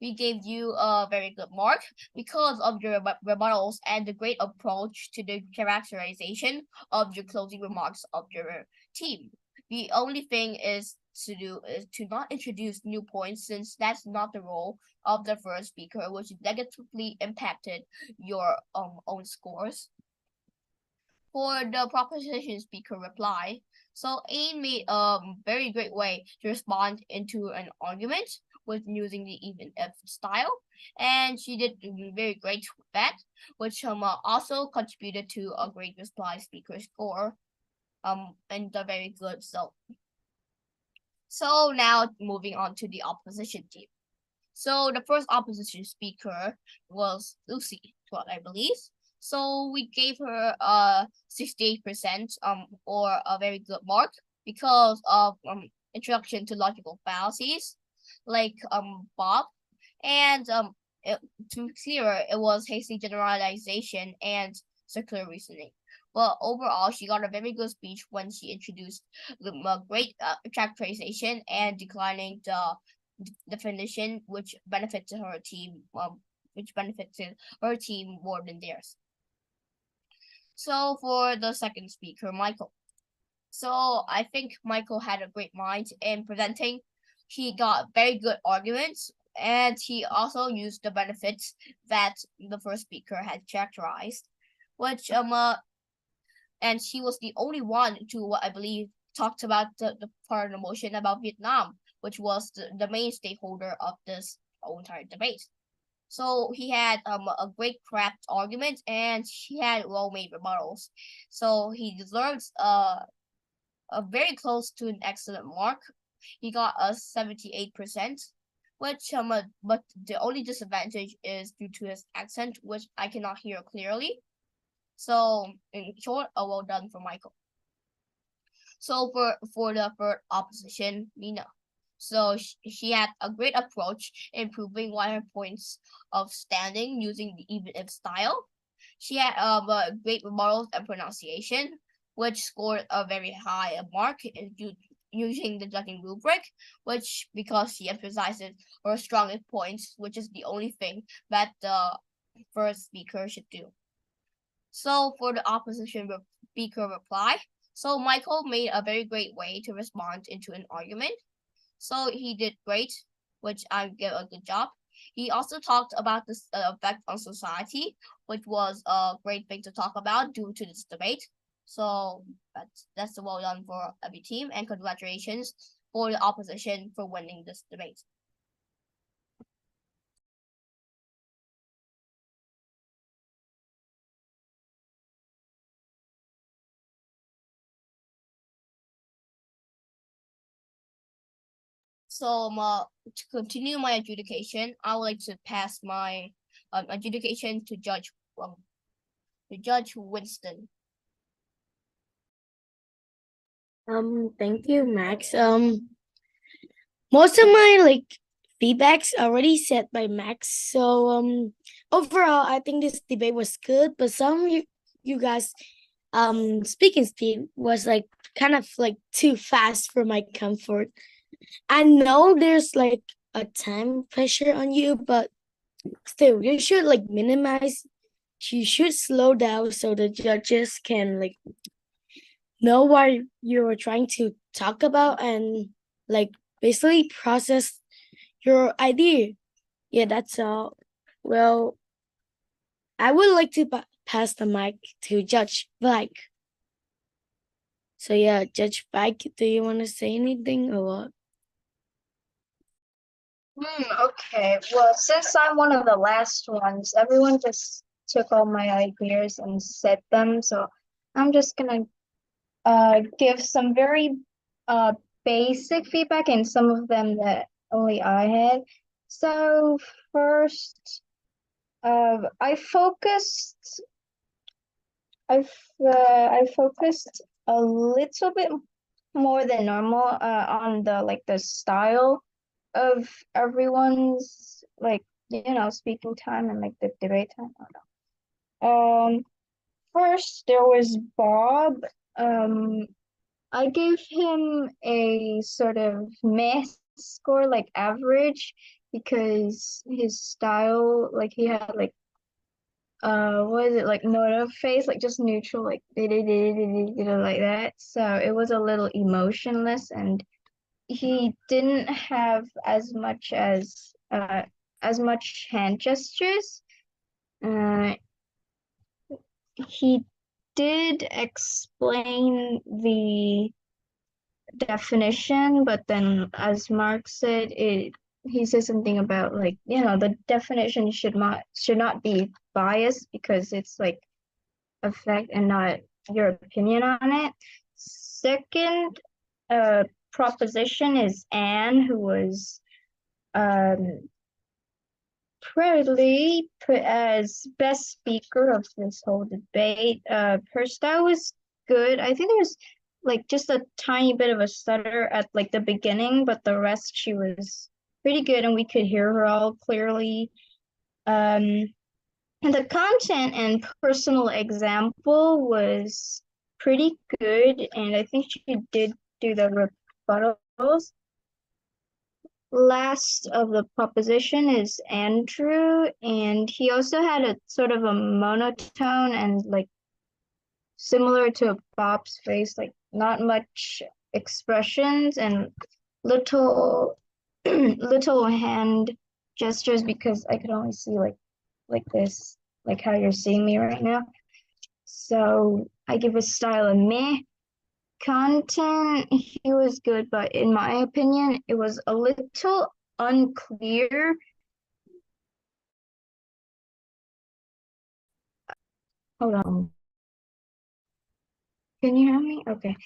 We gave you a very good mark because of your rebuttals and the great approach to the characterization of your closing remarks of your team. The only thing is to not introduce new points, since that's not the role of the first speaker, which negatively impacted your own scores. For the proposition speaker reply, so Ain made a very great way to respond into an argument with using the even if style, and she did very great with that, which also contributed to a great reply speaker score and a very good result. So now moving on to the opposition team. So the first opposition speaker was Lucy, I believe. So we gave her a 68% or a very good mark because of introduction to logical fallacies, like Bob, and to be clear, it was hasty generalization and circular reasoning. But overall, she got a very good speech when she introduced the great characterization and declining the definition, which benefited her team. Which benefited her team more than theirs. So for the second speaker, Michael. So I think Michael had a great mind in presenting. He got very good arguments, and he also used the benefits that the first speaker had characterized, which and she was the only one to, what I believe, talked about the part of the motion about Vietnam, which was the main stakeholder of this whole entire debate. So he had a great craft argument, and she had well-made rebuttals. So he deserves a very close to an excellent mark. He got a 78%, which but the only disadvantage is due to his accent, which I cannot hear clearly. So in short, a well done for Michael. So for the third opposition, Mina. So she had a great approach in proving why her points of standing using the even if style. She had great rebuttals and pronunciation, which scored a very high mark using the judging rubric, which because she emphasizes her strongest points, which is the only thing that the first speaker should do. So for the opposition speaker reply, so Michael made a very great way to respond into an argument. So he did great, which I give a good job. He also talked about the effect on society, which was a great thing to talk about due to this debate. So that's well done for every team, and congratulations for the opposition for winning this debate. So to continue my adjudication, I would like to pass my adjudication to Judge Winston. Thank you, Max. Most of my feedbacks already said by Max. So overall, I think this debate was good, but some of you guys speaking speed was kind of too fast for my comfort. I know there's a time pressure on you, but still you should minimize. You should slow down so the judges can know what you were trying to talk about and basically process your idea. Yeah, that's all. Well, I would like to pass the mic to Judge Blake. So yeah, Judge Blake, do you want to say anything or what? Okay, well, since I'm one of the last ones, everyone just took all my ideas and said them, so I'm just gonna give some very basic feedback and some of them that only I had. So first, I focused a little bit more than normal on the style of everyone's speaking time and the debate time. I don't know. First there was Bob. I gave him a sort of meh score, average, because his style, he had what is it, no face, just neutral, like that. So it was a little emotionless, and he didn't have as much hand gestures. He did explain the definition, but then as Mark said, he said something about the definition should not be biased because it's a fact and not your opinion on it. Second proposition is Anne, who was proudly put as best speaker of this whole debate. Her style was good. I think there was just a tiny bit of a stutter at the beginning, but the rest she was pretty good and we could hear her all clearly. And the content and personal example was pretty good, and I think she did do the rebuttals. Last of the proposition is Andrew, and he also had a sort of a monotone and similar to Bob's face, not much expressions and little little hand gestures because I could only see like this, like how you're seeing me right now. So I give his style a meh. Content, he was good, but in my opinion, it was a little unclear. Hold on. Can you hear me? Okay.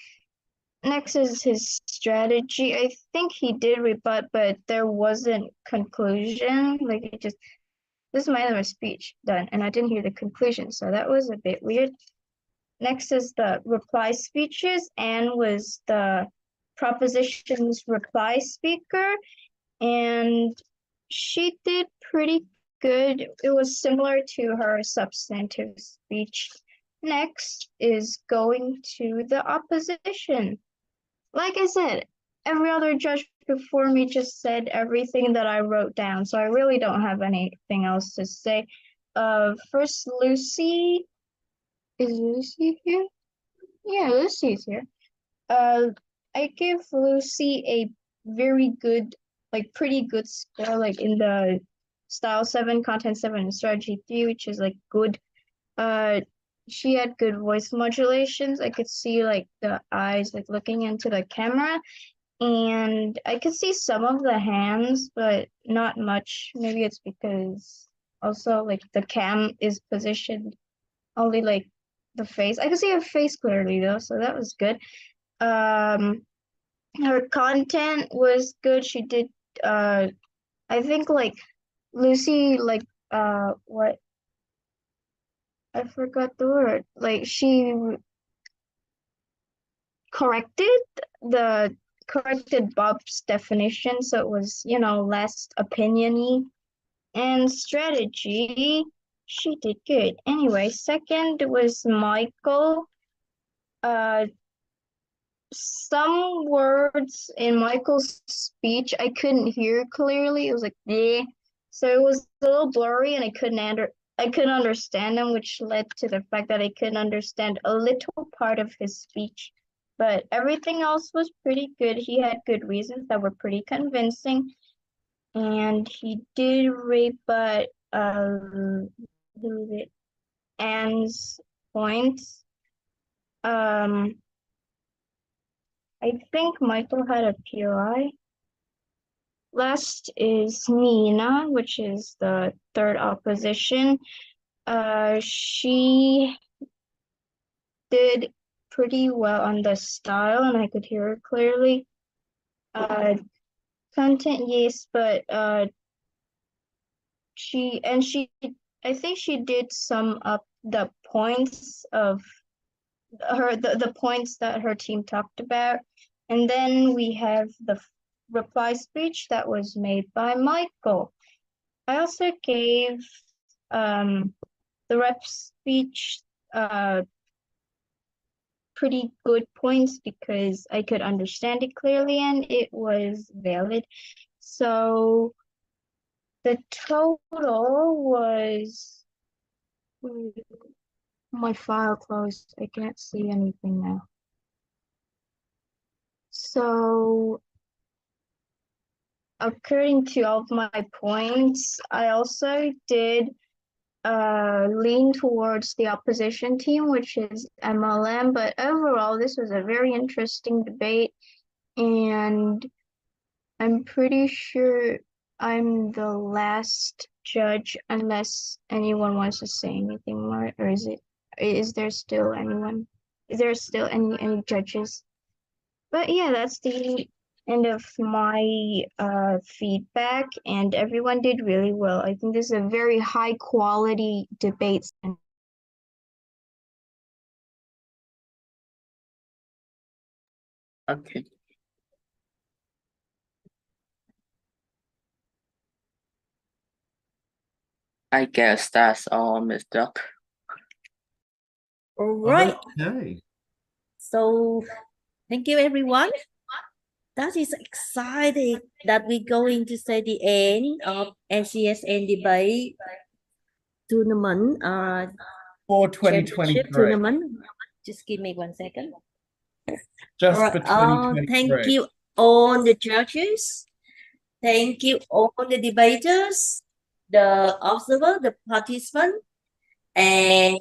Next is his strategy. I think he did rebut, but there wasn't conclusion. Like it just, this is my other speech done, and I didn't hear the conclusion, so that was a bit weird. Next is the reply speeches. Anne was the proposition's reply speaker, and she did pretty good. It was similar to her substantive speech. Next is going to the opposition. Like I said, every other judge before me just said everything that I wrote down, so I really don't have anything else to say. First, Lucy. Is Lucy here? Yeah, Lucy's here. I give Lucy a very good, like pretty good score, like in the style 7, content 7, and strategy 3, which is like good. She had good voice modulations. I could see like the eyes like looking into the camera, and I could see some of the hands, but not much. Maybe it's because also like the cam is positioned only like the face. I could see her face clearly though, so that was good. Her content was good. She did I think like Lucy like what, I forgot the word. Like she corrected Bob's definition, so it was, you know, less opiniony. And strategy, she did good. Anyway, second was Michael. Some words in Michael's speech I couldn't hear clearly. It was like yeah, so it was a little blurry, and I couldn't understand him, which led to the fact that I couldn't understand a little part of his speech. But everything else was pretty good. He had good reasons that were pretty convincing, and he did rebut who is it? Anne's points. I think Michael had a POI. Last is Nina, which is the third opposition. She did pretty well on the style, and I could hear her clearly. Content, yes, but I think she did sum up the points of the points that her team talked about. And then we have the reply speech that was made by Michael. I also gave the rep speech pretty good points because I could understand it clearly and it was valid. So the total was, my file closed. I can't see anything now. So according to all of my points, I also did lean towards the opposition team, which is MLM. But overall, this was a very interesting debate, and I'm pretty sure I'm the last judge unless anyone wants to say anything more, or is there still anyone? Is there still any judges? But yeah, that's the end of my feedback, and everyone did really well. I think this is a very high quality debate. Okay. I guess that's all, Miss Duck. All right. Okay. So thank you, everyone. That is exciting that we're going to say the end of NCSN debate tournament. For Championship 2023. tournament. Just give me 1 second. Just All for right. 2023. Thank you all the judges. Thank you all the debaters, the observer, the participant, and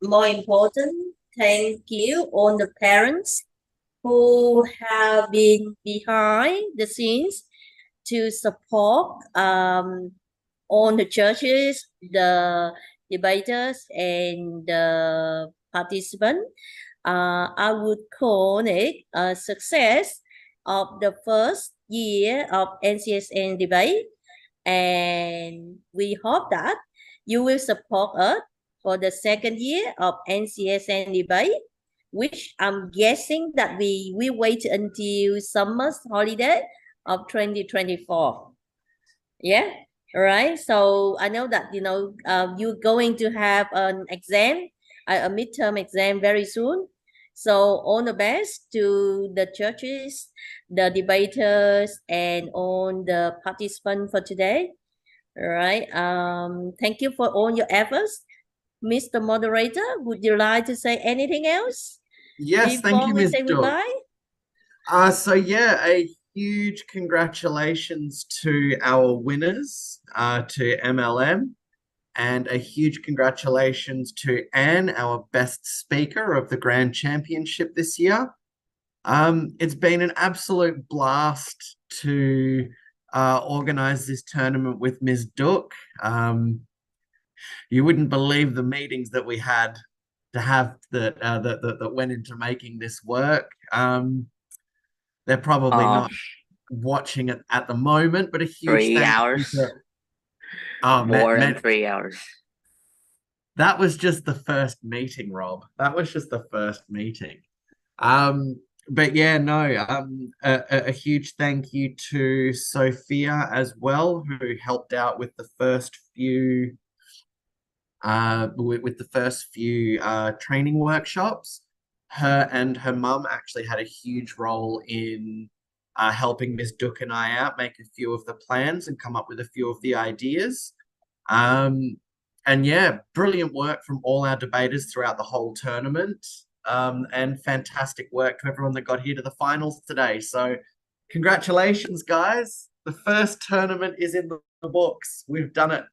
more important, thank you all the parents who have been behind the scenes to support all the churches, the debaters, and the participants. I would call it a success of the first year of NCSN debate, and we hope that you will support us for the second year of NCSN debate, which I'm guessing that we will wait until summer's holiday of 2024. Yeah, all right. So I know that you're going to have an exam, a midterm exam very soon. So all the best to the churches, the debaters, and all the participants for today. All right. Thank you for all your efforts. Mr. Moderator, would you like to say anything else Yes, thank before you, we Ms. say Duck. goodbye? So yeah, a huge congratulations to our winners, to MLM, and a huge congratulations to Anne, our best speaker of the Grand Championship this year. It's been an absolute blast to organize this tournament with Ms. Duck. You wouldn't believe the meetings that we had to have that went into making this work. They're probably not watching it at the moment, but a huge 3 thank you hours. to More than 3 hours. that was just the first meeting, Rob. That was just the first meeting. But yeah, no, a huge thank you to Sophia as well, who helped out with the first few training workshops. Her and her mum actually had a huge role in helping Ms. Duck and I out, make a few of the plans and come up with a few of the ideas. And yeah, brilliant work from all our debaters throughout the whole tournament. And fantastic work to everyone that got here to the finals today. So congratulations, guys. The first tournament is in the books. We've done it.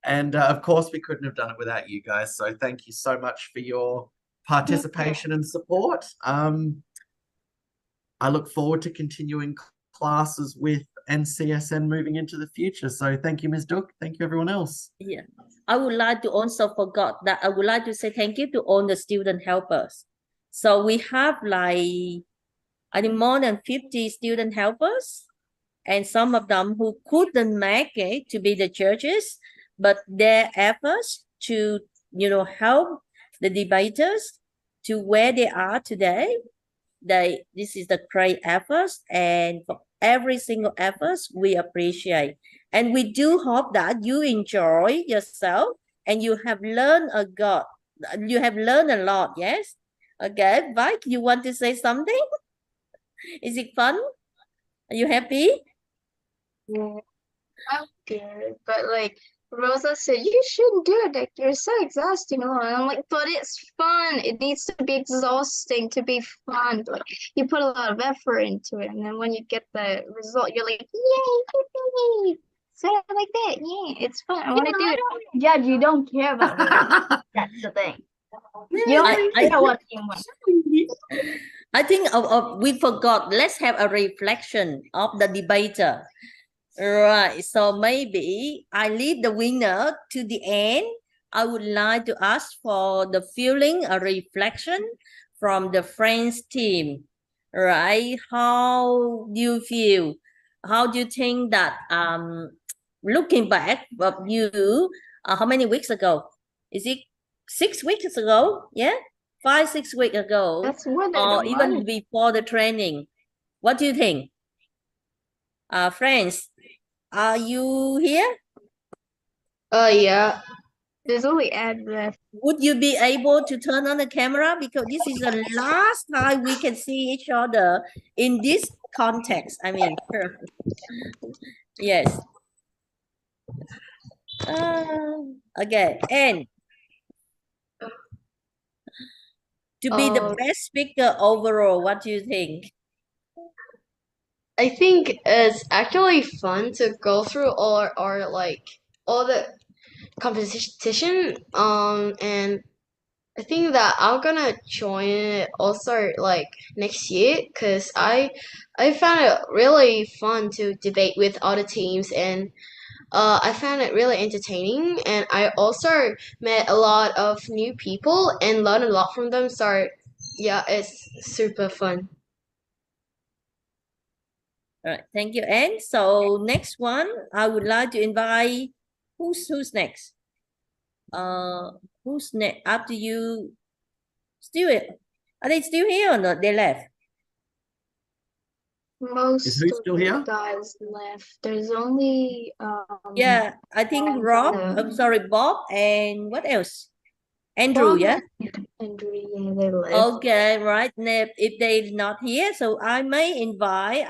And of course, we couldn't have done it without you guys. So thank you so much for your participation and support. I look forward to continuing classes with NCSN moving into the future. So thank you, Ms. Duck. Thank you, everyone else. Yeah, I would like to also forgot that I would like to say thank you to all the student helpers. So we have like, I think more than 50 student helpers, and some of them who couldn't make it to be the judges, but their efforts to, help the debaters to where they are today. This is the great efforts, and for every single efforts we appreciate, and we do hope that you enjoy yourself and you have learned a lot. Yes, okay. Mike, you want to say something? Is it fun? Are you happy? Yeah, I'm good, but like Rosa said, you shouldn't do it. Like you're so exhausting. And I'm like, but it's fun. It needs to be exhausting to be fun. Like you put a lot of effort into it, and then when you get the result, you're like, yay, yay. Say it like that. Yeah, it's fun. I want to do it. Judge, you don't care about results. That's the thing. You only care what you want. I think we forgot. Let's have a reflection of the debater. Right. So maybe I leave the winner to the end. I would like to ask for the feeling, a reflection from the French team. Right. How do you feel? How do you think that looking back of you, how many weeks ago? Is it 6 weeks ago? Yeah, 5-6 weeks ago, That's more than or a even month. before the training. What do you think? Friends, are you here? Yeah. There's only ad left. Would you be able to turn on the camera? Because this is the last time we can see each other in this context. I mean, yes. Okay, and to be the best speaker overall, what do you think? I think it's actually fun to go through all the competition and I think that I'm gonna join it also like next year because I found it really fun to debate with other teams and I found it really entertaining and I also met a lot of new people and learned a lot from them. So yeah, it's super fun. All right, thank you, Anne. So next one, I would like to invite who's next? Who's next after you? Still, are they still here or not? They left. Most who of still the here? guys left. There's only Yeah, I think Rob. I'm sorry, Bob, and what else? Andrew. Bob Yeah. and Andrew, yeah, they left. Okay, right. If they're not here, so I may invite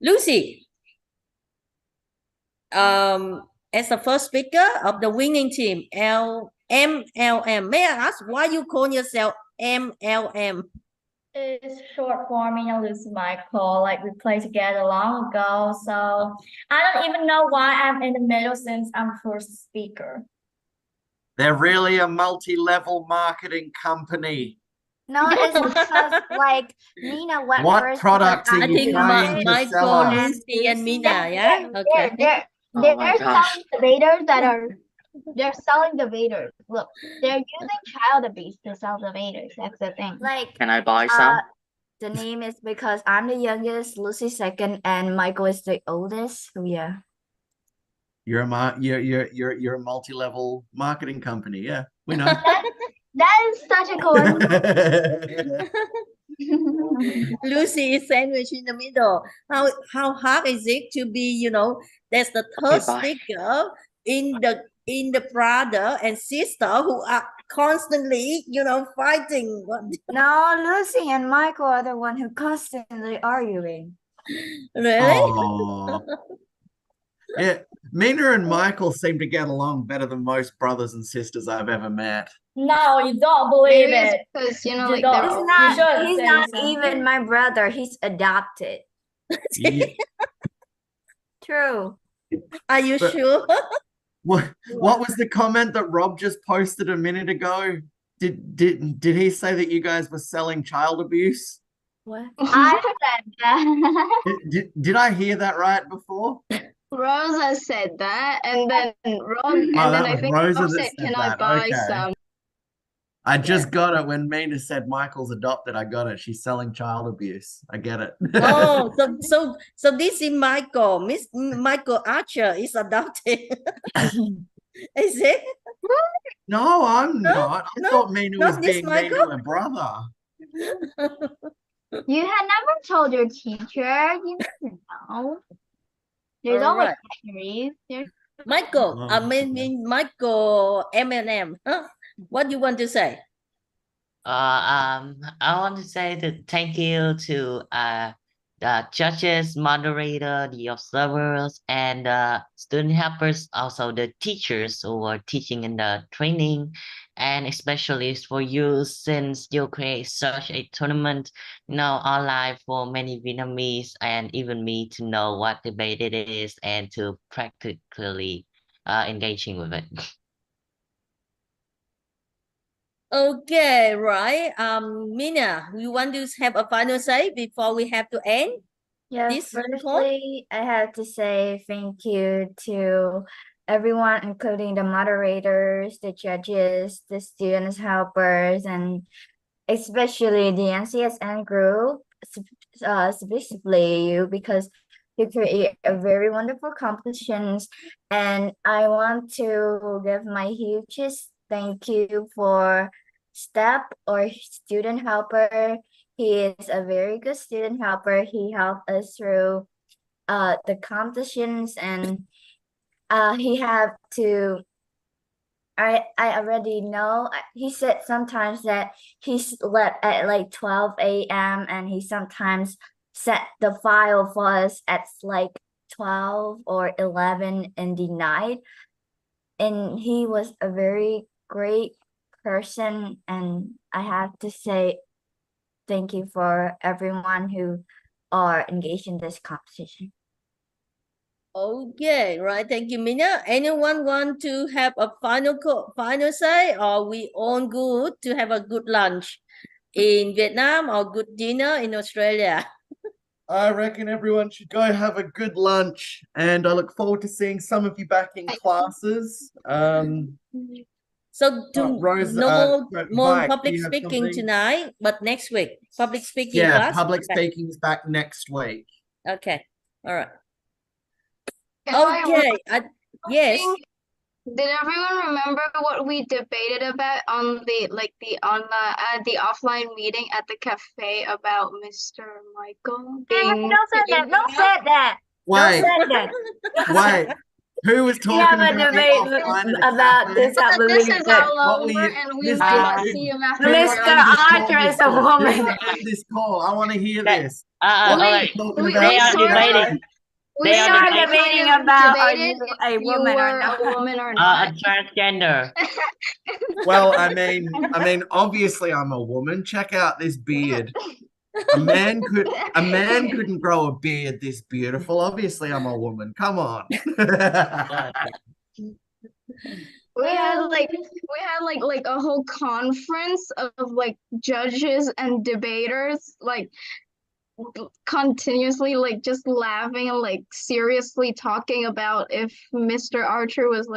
Lucy as the first speaker of the winning team, MLM. May I ask why you call yourself MLM? It's short for me and Lucy Michael. Like we played together long ago, so I don't even know why I'm in the middle since I'm first speaker. They're really a multi-level marketing company. No, it's because like Mina went What first product because are I you think trying to Michael, sell us? Lucy, and Lucy Mina. Yeah. Okay. They're Oh my gosh. selling the Vaders that are they're selling the Vaders. Look, they're using child abuse to sell the Vaders. That's the thing. like Can I buy some? the name is because I'm the youngest, Lucy second, and Michael is the oldest. So yeah. You're a multi-level marketing company. Yeah, we know. That is such a coincidence. Lucy is sandwiched in the middle. How hard is it to be, there's the third bye. speaker in the brother and sister who are constantly, fighting. No, Lucy and Michael are the one who constantly arguing. Really? Oh. Yeah, Mina and Michael seem to get along better than most brothers and sisters I've ever met. No, you don't believe Maybe it's it. because You like don't. they're He's all not. should He's say not something. even my brother. He's adopted. Yeah. True. Are you But- sure? What was the comment that Rob just posted a minute ago? Did he say that you guys were selling child abuse? What? I said that. Did I hear that right before? Rosa said that, and then Rob, and Oh, then that I was think Rosa Rob that said, said "Can I that. buy Okay. some?" I just got it when Mina said Michael's adopted. I got it. She's selling child abuse. I get it. Oh, so this is Michael. Michael Archer is adopted. Is it? No, I'm No, not. I no, thought Mina not was this being mean to Michael. her brother. You had never told your teacher. You need to know. There's All always right. mysteries. There's Michael, I Oh, mean Michael M&M. Huh? What do you want to say? I want to say that thank you to the judges, moderator, the observers, and student helpers, also the teachers who are teaching in the training, and especially for you since you create such a tournament, online for many Vietnamese and even me to know what debate it is and to practically engaging with it. Okay, right. Mina, you want to have a final say before we have to end? Yeah, This Zoom call? firstly, I have to say thank you to everyone, including the moderators, the judges, the students, helpers, and especially the NCSN group, specifically you, because you create a very wonderful competitions. And I want to give my hugest thank you for Step or student helper. He is a very good student helper. He helped us through the competitions, and he have to I already know. He said sometimes that he slept at like 12 a.m. and he sometimes set the file for us at like 12 or 11 in the night. And he was a very great person, and I have to say thank you for everyone who are engaged in this competition. Okay, right. Thank you, Mina. Anyone want to have a final say, or we all good to have a good lunch in Vietnam or good dinner in Australia? I reckon everyone should go have a good lunch, and I look forward to seeing some of you back in classes. So Rose, no more Mike, do public you have speaking something? tonight, but next week public speaking Yeah, class. public Okay. speaking is back next week. Okay, all right. Can I Okay, yes. Did everyone remember what we debated about on the offline meeting at the cafe about Mr. Michael being Don't say that. Don't say that. Don't Wait, say that. wait. Who was We have talking a about the debate offline at the about cafe? this, I But this believe is that all What were over, you? and we Who's might not who- see him who after. to end this call Archer is with a this? woman. Who to end this call? I want to hear Okay. this. Alright. Talking we about They are the sort of- cafe. debating. We They are sort of debating. debating kind of about are debated you if a you woman or were not. a woman or A not. transgender. Well, I mean, obviously I'm a woman. Check out this beard. A man couldn't grow a beard this beautiful. Obviously, I'm a woman. Come on. We had like a whole conference of like judges and debaters like continuously like just laughing and like seriously talking about if Mr. Archer was like